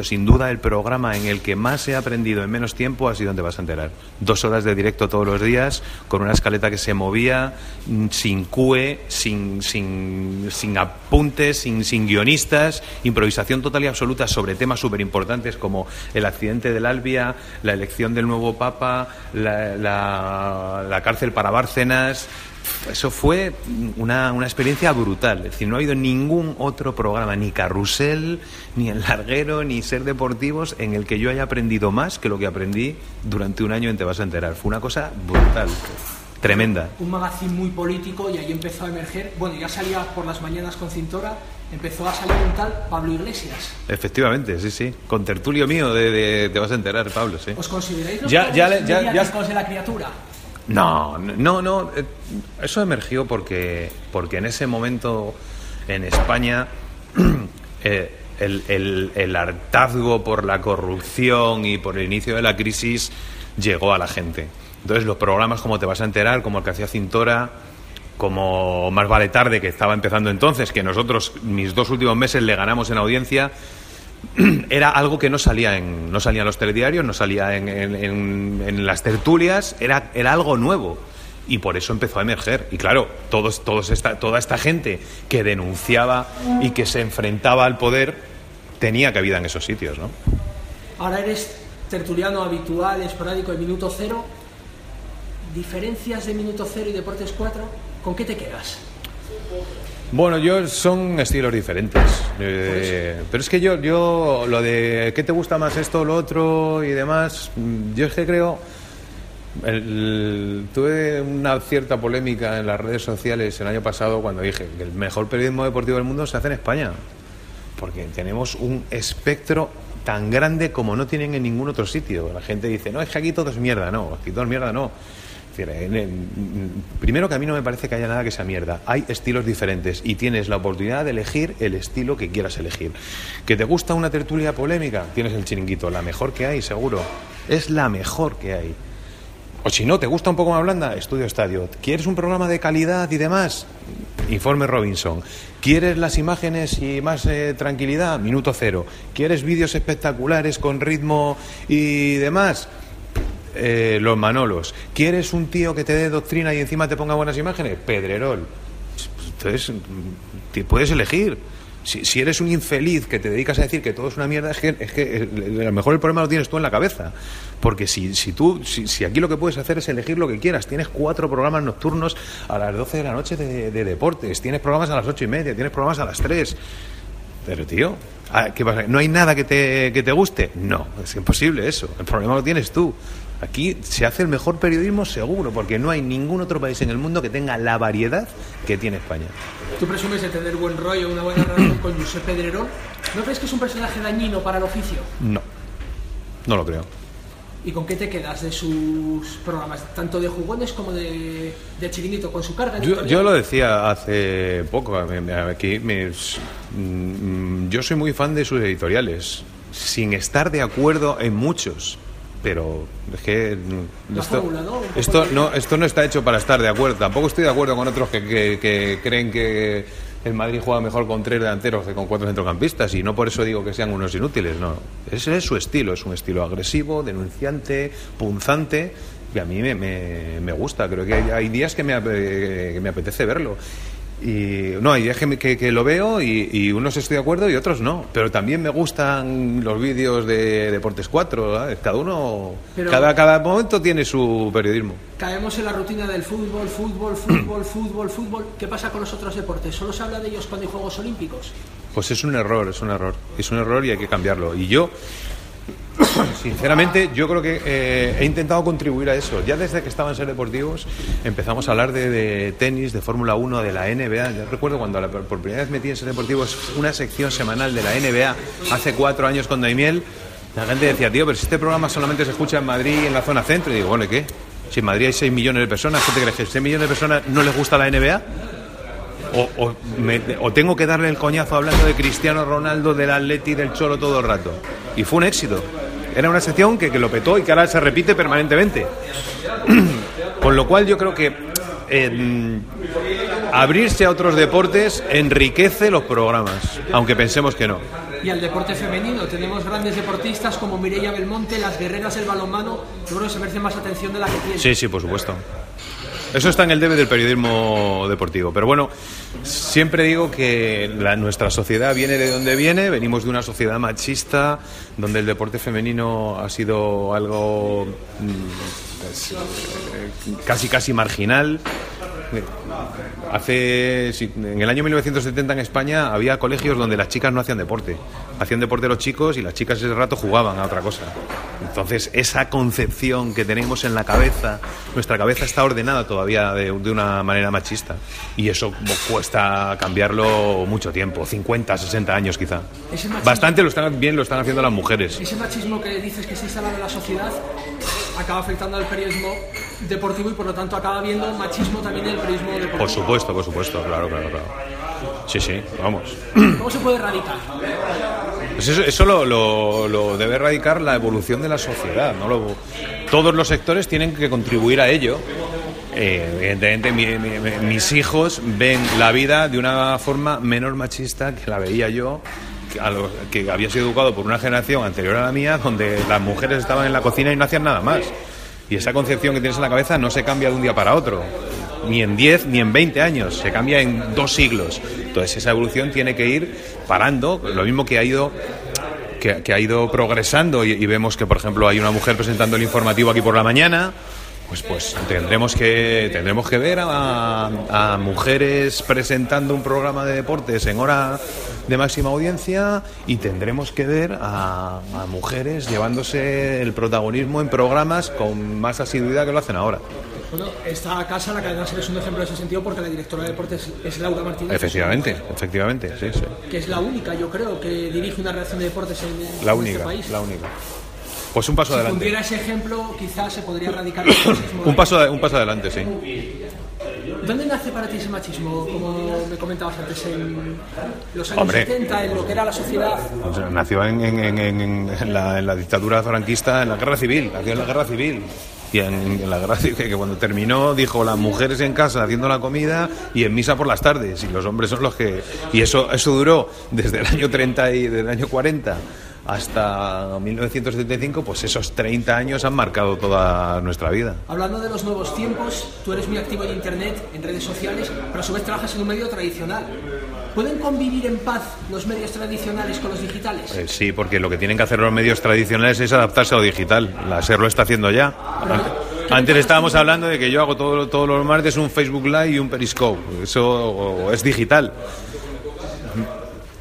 S2: sin duda el programa en el que más he aprendido en menos tiempo, ha sido en Te vas a enterar. 2 horas de directo todos los días, con una escaleta que se movía, sin cue, sin apuntes, sin guionistas, improvisación total y absoluta sobre temas súper importantes como el accidente del Albia, la elección del nuevo Papa, la cárcel para Bárcenas. Eso fue una experiencia brutal. Es decir, no ha habido ningún otro programa, ni Carrusel, ni El Larguero, ni Ser Deportivos, en el que yo haya aprendido más que lo que aprendí durante un año en Te vas a enterar. Fue una cosa brutal, tremenda.
S1: Un magazine muy político y ahí empezó a emerger. Bueno, ya salía por las mañanas con Cintora, empezó a salir un tal Pablo Iglesias.
S2: Efectivamente, sí. Con tertulio mío de Te vas a enterar, Pablo, sí.
S1: ¿Os consideráis los
S2: mediáticos
S1: de la criatura?
S2: No, eso emergió porque en ese momento en España el hartazgo por la corrupción y por el inicio de la crisis llegó a la gente. Entonces los programas como Te vas a enterar, como el que hacía Cintora, como Más vale tarde, que estaba empezando entonces, que nosotros mis 2 últimos meses le ganamos en audiencia, era algo que no salía en los telediarios, no salía en las tertulias, era algo nuevo y por eso empezó a emerger. Y claro, toda esta gente que denunciaba y que se enfrentaba al poder tenía cabida en esos sitios, ¿no?
S1: Ahora eres tertuliano habitual, esporádico de Minuto Cero. ¿Diferencias de Minuto Cero y Deportes 4? ¿Con qué te quedas?
S2: Bueno, son estilos diferentes, pero es que yo lo de ¿qué te gusta más esto o lo otro y demás? Yo es que creo, tuve una cierta polémica en las redes sociales el año pasado cuando dije que el mejor periodismo deportivo del mundo se hace en España, porque tenemos un espectro tan grande como no tienen en ningún otro sitio. La gente dice, no, es que aquí todo es mierda. No, aquí todo es mierda, no. Primero, que a mí no me parece que haya nada que sea mierda. Hay estilos diferentes y tienes la oportunidad de elegir el estilo que quieras elegir. ¿Que te gusta una tertulia polémica? Tienes El Chiringuito, la mejor que hay, seguro. Es la mejor que hay. O si no, ¿te gusta un poco más blanda? Estudio Estadio. ¿Quieres un programa de calidad y demás? Informe Robinson. ¿Quieres las imágenes y más tranquilidad? Minuto Cero. ¿Quieres vídeos espectaculares con ritmo y demás? Los Manolos. ¿Quieres un tío que te dé doctrina y encima te ponga buenas imágenes? Pedrerol. Entonces, te puedes elegir. Si eres un infeliz que te dedicas a decir que todo es una mierda, es que a lo mejor el problema lo tienes tú en la cabeza. Porque si aquí lo que puedes hacer es elegir lo que quieras, tienes 4 programas nocturnos a las 12 de la noche de deportes, tienes programas a las 8:30, tienes programas a las 3. Pero, tío, ¿qué pasa? ¿No hay nada que te guste? No, es imposible eso. El problema lo tienes tú. Aquí se hace el mejor periodismo seguro, porque no hay ningún otro país en el mundo que tenga la variedad que tiene España.
S1: Tú presumes de tener buen rollo, una buena relación con Josep Pedrerol. ¿No crees que es un personaje dañino para el oficio?
S2: No lo creo.
S1: ¿Y con qué te quedas de sus programas, tanto de jugones como de chiringuito, con su carga?
S2: Yo lo decía hace poco, aquí yo soy muy fan de sus editoriales, sin estar de acuerdo en muchos, pero es que esto no está hecho para estar de acuerdo. Tampoco estoy de acuerdo con otros que creen que el Madrid juega mejor con 3 delanteros que con 4 centrocampistas, y no por eso digo que sean unos inútiles, no. Ese es su estilo, es un estilo agresivo, denunciante, punzante, y a mí me gusta. Creo que hay días que me apetece verlo. Y no, hay días que lo veo y unos estoy de acuerdo y otros no. Pero también me gustan los vídeos de Deportes 4, ¿sabes? Cada uno, cada momento tiene su periodismo.
S1: Caemos en la rutina del fútbol. ¿Qué pasa con los otros deportes? ¿Solo se habla de ellos cuando hay Juegos Olímpicos? Pues
S2: es un error y hay que cambiarlo. Y yo, sinceramente, yo creo que he intentado contribuir a eso. Ya desde que estaba en Ser Deportivos empezamos a hablar de tenis, de Fórmula 1, de la NBA. Yo recuerdo cuando por primera vez metí en Ser Deportivos una sección semanal de la NBA hace 4 años con Daimiel. La gente decía, tío, pero si este programa solamente se escucha en Madrid y en la zona centro. Y digo, bueno, ¿y qué? Si en Madrid hay 6 millones de personas, ¿qué te crees? ¿Que 6 millones de personas no les gusta la NBA? O tengo que darle el coñazo hablando de Cristiano Ronaldo, del Atleti, del Cholo todo el rato. Y fue un éxito. Era una sección que lo petó y que ahora se repite permanentemente. Con lo cual yo creo que abrirse a otros deportes enriquece los programas, aunque pensemos que no.
S1: Y al deporte femenino, tenemos grandes deportistas como Mireia Belmonte, las guerreras del balonmano. Yo creo que se merecen más atención de la que tienen.
S2: Sí, por supuesto. Eso está en el debe del periodismo deportivo. Pero bueno, siempre digo que nuestra sociedad viene de donde viene. Venimos de una sociedad machista, donde el deporte femenino ha sido algo casi marginal. En el año 1970 en España había colegios donde las chicas no hacían deporte. Hacían deporte los chicos y las chicas ese rato jugaban a otra cosa. Entonces esa concepción que tenemos en la cabeza, nuestra cabeza está ordenada todavía de una manera machista, y eso cuesta cambiarlo mucho tiempo, 50, 60 años quizá. Bastante lo están haciendo las mujeres.
S1: Ese machismo que dices que se instala en la sociedad acaba afectando al periodismo deportivo y por lo tanto acaba habiendo machismo también en el periodismo deportivo.
S2: Por supuesto, claro. Sí, vamos.
S1: ¿Cómo se puede erradicar?
S2: Pues eso lo debe erradicar la evolución de la sociedad, ¿no? Todos los sectores tienen que contribuir a ello. Evidentemente mis hijos ven la vida de una forma menos machista que la veía yo, que había sido educado por una generación anterior a la mía, donde las mujeres estaban en la cocina y no hacían nada más. Y esa concepción que tienes en la cabeza no se cambia de un día para otro, ni en 10 ni en 20 años, se cambia en 2 siglos. Entonces esa evolución tiene que ir parando, lo mismo que ha ido progresando, y vemos que, por ejemplo, hay una mujer presentando el informativo aquí por la mañana. Pues tendremos que ver a mujeres presentando un programa de deportes en hora de máxima audiencia, y tendremos que ver a mujeres llevándose el protagonismo en programas con más asiduidad que lo hacen ahora.
S1: Bueno, esta casa, la cadena SER, es un ejemplo en ese sentido, porque la directora de deportes es Laura Martínez.
S2: Efectivamente, sí.
S1: Que es la única, yo creo, que dirige una redacción de deportes en este país.
S2: La única. Pues un paso adelante.
S1: Si cumpliera ese ejemplo, quizás se podría erradicar el machismo.
S2: Un paso adelante, sí.
S1: ¿Dónde nace para ti ese machismo, como me comentabas antes, en los años 70, en lo que era la sociedad?
S2: Nació en la dictadura franquista, en la guerra civil. Y en la guerra civil, que cuando terminó, dijo: las mujeres en casa haciendo la comida y en misa por las tardes, y los hombres son los que... Y eso duró desde el año 30 y desde el año 40 hasta 1975, pues esos 30 años han marcado toda nuestra vida.
S1: Hablando de los nuevos tiempos, tú eres muy activo en internet, en redes sociales, pero a su vez trabajas en un medio tradicional. ¿Pueden convivir en paz los medios tradicionales con los digitales?
S2: Sí, porque lo que tienen que hacer los medios tradicionales es adaptarse a lo digital. La SER lo está haciendo ya. Antes estábamos hablando de que yo hago todos los martes un Facebook Live y un Periscope. Eso es digital.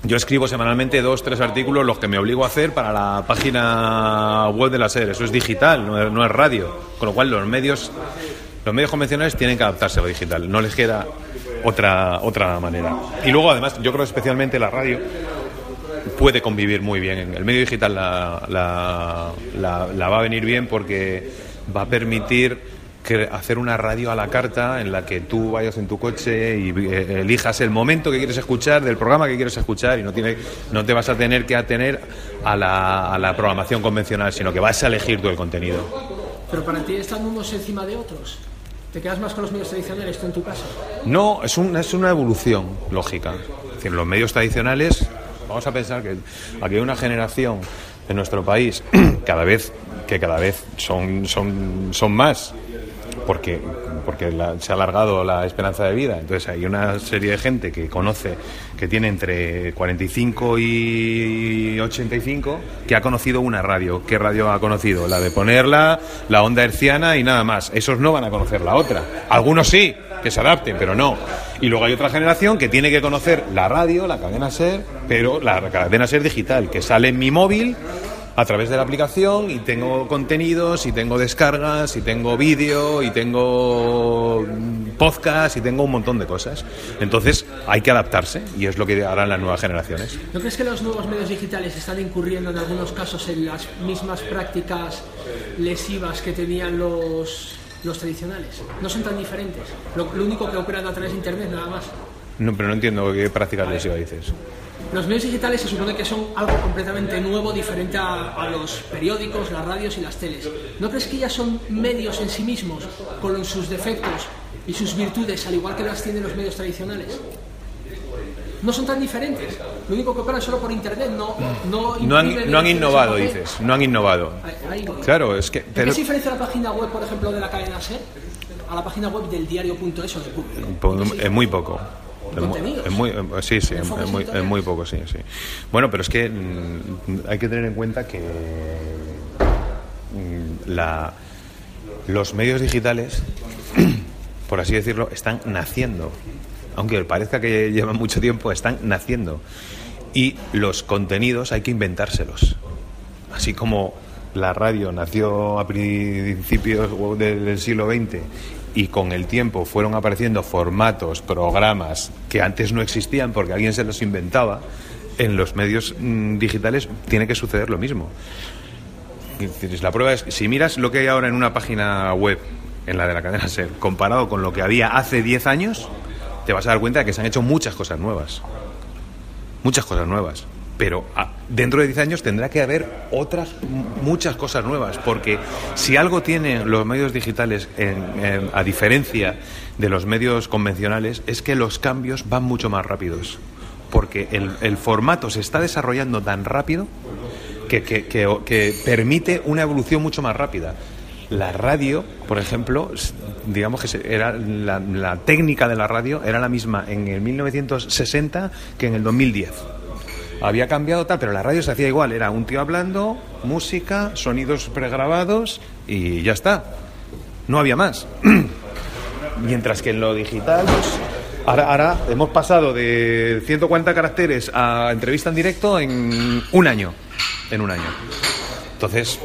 S2: Yo escribo semanalmente 2-3 artículos, los que me obligo a hacer para la página web de la SER. Eso es digital, no es radio. Con lo cual los medios convencionales tienen que adaptarse a lo digital. No les queda otra manera. Y luego, además, yo creo especialmente la radio puede convivir muy bien. El medio digital la va a venir bien porque va a permitir hacer una radio a la carta en la que tú vayas en tu coche y elijas el momento que quieres escuchar del programa que quieres escuchar y no te vas a tener que atener a la programación convencional, sino que vas a elegir tú el contenido.
S1: Pero para ti están unos encima de otros. ¿Te quedas más con los medios tradicionales tú en tu caso?
S2: No, es una evolución lógica. Es decir, los medios tradicionales, vamos a pensar que aquí hay una generación en nuestro país cada vez son más. Porque se ha alargado la esperanza de vida. Entonces hay una serie de gente que conoce, que tiene entre 45 y 85, que ha conocido una radio. ¿Qué radio ha conocido? La de ponerla, la onda herciana y nada más. Esos no van a conocer la otra. Algunos sí, que se adapten, pero no. Y luego hay otra generación que tiene que conocer la radio, la cadena SER, pero la cadena SER digital, que sale en mi móvil a través de la aplicación y tengo contenidos y tengo descargas y tengo vídeo y tengo podcast y tengo un montón de cosas. Entonces hay que adaptarse y es lo que harán las nuevas generaciones.
S1: ¿No crees que los nuevos medios digitales están incurriendo en algunos casos en las mismas prácticas lesivas que tenían los tradicionales? ¿No son tan diferentes? Lo único que operan a través de internet nada más.
S2: No, pero no entiendo qué prácticas lesivas dices.
S1: Los medios digitales se supone que son algo completamente nuevo, diferente a los periódicos, las radios y las teles. ¿No crees que ya son medios en sí mismos, con sus defectos y sus virtudes, al igual que las tienen los medios tradicionales? No son tan diferentes. Lo único que operan solo por internet, no
S2: han innovado, dices. No han innovado. Claro, es que...
S1: ¿Qué se diferencia la página web, por ejemplo, de la cadena SER a la página web del diario.es o de Público?
S2: Es muy poco. Es muy poco, sí. Bueno, pero es que hay que tener en cuenta que los medios digitales, por así decirlo, están naciendo. Aunque parezca que llevan mucho tiempo, están naciendo. Y los contenidos hay que inventárselos. Así como la radio nació a principios del siglo XX y con el tiempo fueron apareciendo formatos, programas que antes no existían porque alguien se los inventaba, en los medios digitales tiene que suceder lo mismo. La prueba es, si miras lo que hay ahora en una página web, en la de la cadena SER, comparado con lo que había hace 10 años, te vas a dar cuenta de que se han hecho muchas cosas nuevas. Pero dentro de 10 años tendrá que haber muchas cosas nuevas, porque si algo tienen los medios digitales a diferencia de los medios convencionales, es que los cambios van mucho más rápidos, porque el formato se está desarrollando tan rápido que permite una evolución mucho más rápida. La radio, por ejemplo, digamos que la técnica de la radio era la misma en el 1960 que en el 2010. Había cambiado tal, pero la radio se hacía igual. Era un tío hablando, música, sonidos pregrabados y ya está. No había más. Mientras que en lo digital, pues, ahora hemos pasado de 140 caracteres a entrevista en directo en un año. Entonces,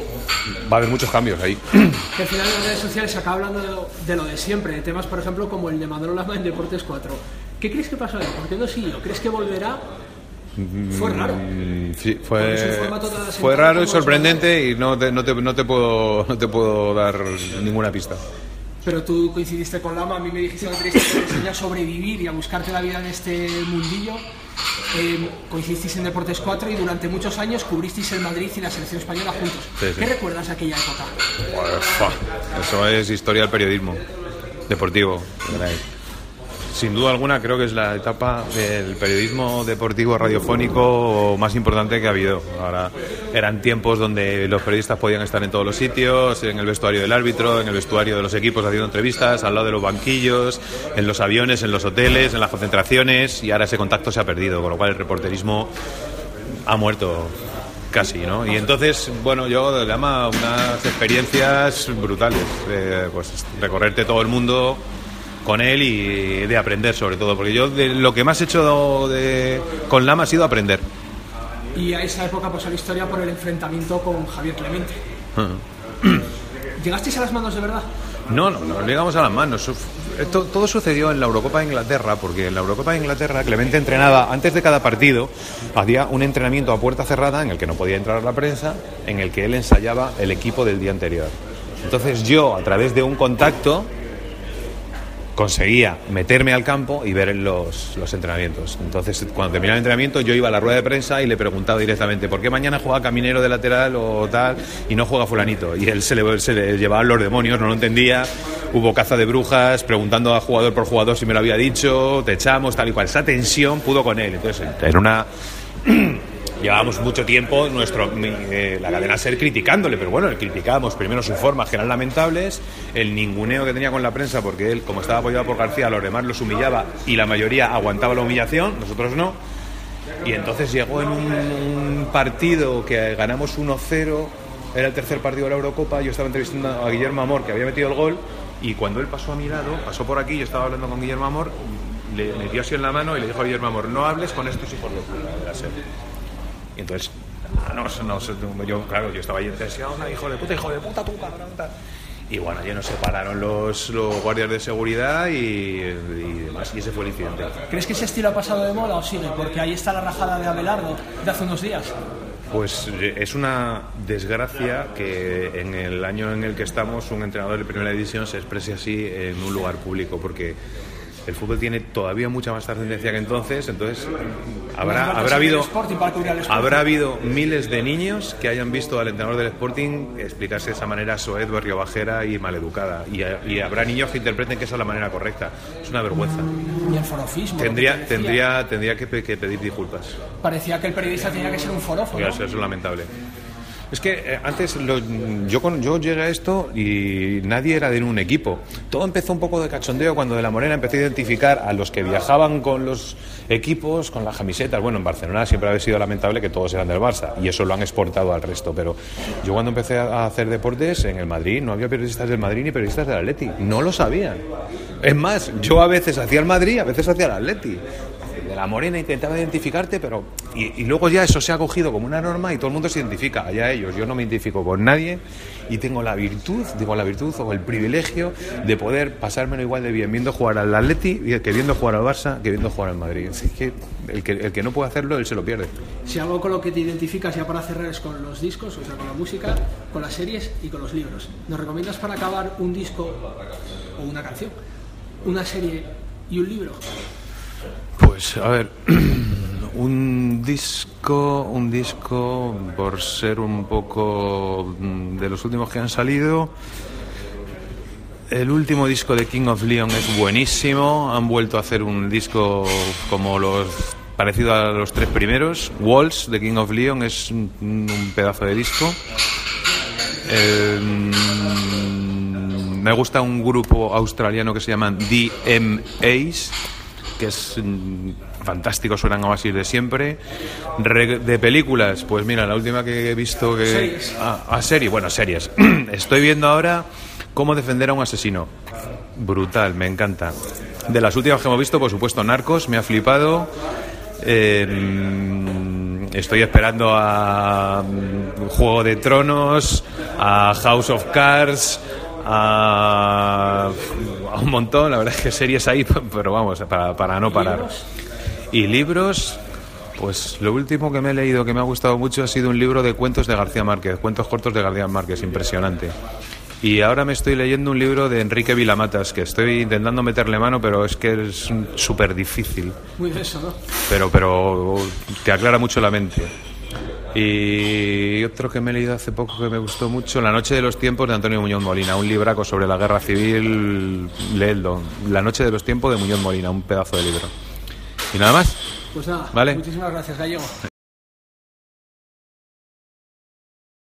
S2: va a haber muchos cambios ahí.
S1: Que al final en las redes sociales se acaba hablando de lo de siempre, de temas, por ejemplo, como el de Manolo Lama en Deportes 4. ¿Qué crees que pasó ahí? ¿Por qué no siguió? ¿Crees que volverá? Fue raro.
S2: Sí, fue raro y sorprendente y no te puedo dar ninguna pista.
S1: Pero tú coincidiste con Lama, a mí me dijiste que te enseñar a sobrevivir y a buscarte la vida en este mundillo. Coincidisteis en Deportes 4 y durante muchos años cubristeis el Madrid y la selección española juntos.
S2: Sí.
S1: ¿Qué recuerdas de aquella época?
S2: Eso es historia del periodismo deportivo. sin duda alguna creo que es la etapa del periodismo deportivo radiofónico más importante que ha habido. Ahora eran tiempos donde los periodistas podían estar en todos los sitios, en el vestuario del árbitro, en el vestuario de los equipos haciendo entrevistas, al lado de los banquillos, en los aviones, en los hoteles, en las concentraciones, y ahora ese contacto se ha perdido, con lo cual el reporterismo ha muerto casi, ¿no? Y entonces, bueno, yo le llamo unas experiencias brutales, pues recorrerte todo el mundo con él y de aprender sobre todo, porque yo de lo que más he hecho con Lama ha sido aprender.
S1: Y a esa época pasó la historia por el enfrentamiento con Javier Clemente. ¿Llegasteis a las manos de verdad?
S2: No llegamos a las manos. Todo sucedió en la Eurocopa de Inglaterra, porque en la Eurocopa de Inglaterra Clemente entrenaba, antes de cada partido, hacía un entrenamiento a puerta cerrada en el que no podía entrar la prensa, en el que él ensayaba el equipo del día anterior. Entonces yo, a través de un contacto, conseguía meterme al campo y ver los entrenamientos. Entonces, cuando terminaba el entrenamiento, yo iba a la rueda de prensa y le preguntaba directamente ¿por qué mañana juega Caminero de lateral o tal y no juega fulanito? Y él se le llevaban los demonios, no lo entendía. Hubo caza de brujas, preguntando a jugador por jugador si me lo había dicho, te echamos, tal y cual. Esa tensión pudo con él. Entonces, era una... Llevábamos mucho tiempo la cadena SER criticándole, pero bueno, le criticábamos primero su forma, que eran lamentables, el ninguneo que tenía con la prensa, porque él, como estaba apoyado por García, los demás los humillaba y la mayoría aguantaba la humillación, nosotros no. Y entonces llegó en un partido que ganamos 1-0, era el tercer partido de la Eurocopa, yo estaba entrevistando a Guillermo Amor, que había metido el gol, y cuando él pasó a mi lado, pasó por aquí, yo estaba hablando con Guillermo Amor, le metió así en la mano y le dijo a Guillermo Amor, no hables con estos hijos de puta de la SER. Y entonces, yo estaba ahí deseado, hijo de puta, tú, cabrón, tal. Y bueno, ya nos separaron los guardias de seguridad y demás, y ese fue el incidente.
S1: ¿Crees que ese estilo ha pasado de moda o sigue? Porque ahí está la rajada de Abelardo de hace unos días.
S2: Pues es una desgracia que en el año en el que estamos un entrenador de primera división se exprese así en un lugar público, porque el fútbol tiene todavía mucha más trascendencia que entonces habrá habido miles de niños que hayan visto al entrenador del Sporting explicarse de esa manera soez, berriobajera y maleducada, y habrá niños que interpreten que esa es la manera correcta. Es una vergüenza.
S1: Y el forofismo.
S2: Tendría que pedir disculpas.
S1: Parecía que el periodista tenía que ser un forofo, ¿no?
S2: Eso es lamentable. Es que antes yo llegué a esto y nadie era de un equipo. Todo empezó un poco de cachondeo cuando De la Morena empezó a identificar a los que viajaban con los equipos, con las camisetas. Bueno, en Barcelona siempre había sido lamentable que todos eran del Barça y eso lo han exportado al resto. Pero yo cuando empecé a hacer deportes en el Madrid no había periodistas del Madrid ni periodistas del Atleti. No lo sabían. Es más, yo a veces hacía el Madrid, a veces hacía el Atleti. De la Morena intentaba identificarte, pero y luego ya eso se ha cogido como una norma y todo el mundo se identifica, allá ellos. Yo no me identifico con nadie y tengo la virtud o el privilegio de poder pasármelo igual de bien viendo jugar al Atleti que viendo jugar al Barça, que viendo jugar al Madrid. Así que el que no puede hacerlo, él se lo pierde.
S1: Si algo con lo que te identificas ya para cerrar es con los discos, o sea, con la música, con las series y con los libros. ¿Nos recomiendas para acabar un disco o una canción, una serie y un libro?
S2: Pues a ver, un disco por ser un poco de los últimos que han salido. El último disco de King of Leon es buenísimo. Han vuelto a hacer un disco como parecido a los tres primeros. Walls de King of Leon es un pedazo de disco. Me gusta un grupo australiano que se llama DMAs, que es fantástico, suenan a Oasis de siempre. De películas, pues mira, la última que he visto
S1: ¿Series?
S2: Series. Estoy viendo ahora Cómo defender a un asesino. Brutal, me encanta. De las últimas que hemos visto, por supuesto, Narcos, me ha flipado. Estoy esperando a Juego de Tronos, a House of Cards, a un montón, la verdad es que series ahí, pero vamos, para no parar.
S1: ¿Libros?
S2: Y libros, pues lo último que me he leído que me ha gustado mucho ha sido un libro de cuentos de García Márquez, cuentos cortos de García Márquez, impresionante. Y ahora me estoy leyendo un libro de Enrique Vilamatas, que estoy intentando meterle mano, pero es que es súper difícil.
S1: Muy denso, ¿no?
S2: Pero te aclara mucho la mente. Y otro que me he leído hace poco que me gustó mucho, La noche de los tiempos, de Antonio Muñoz Molina, un libraco sobre la guerra civil. Leedlo, La noche de los tiempos, de Muñoz Molina, un pedazo de libro. Y nada más.
S1: Pues nada,
S2: ¿vale?
S1: Muchísimas gracias, Gallego.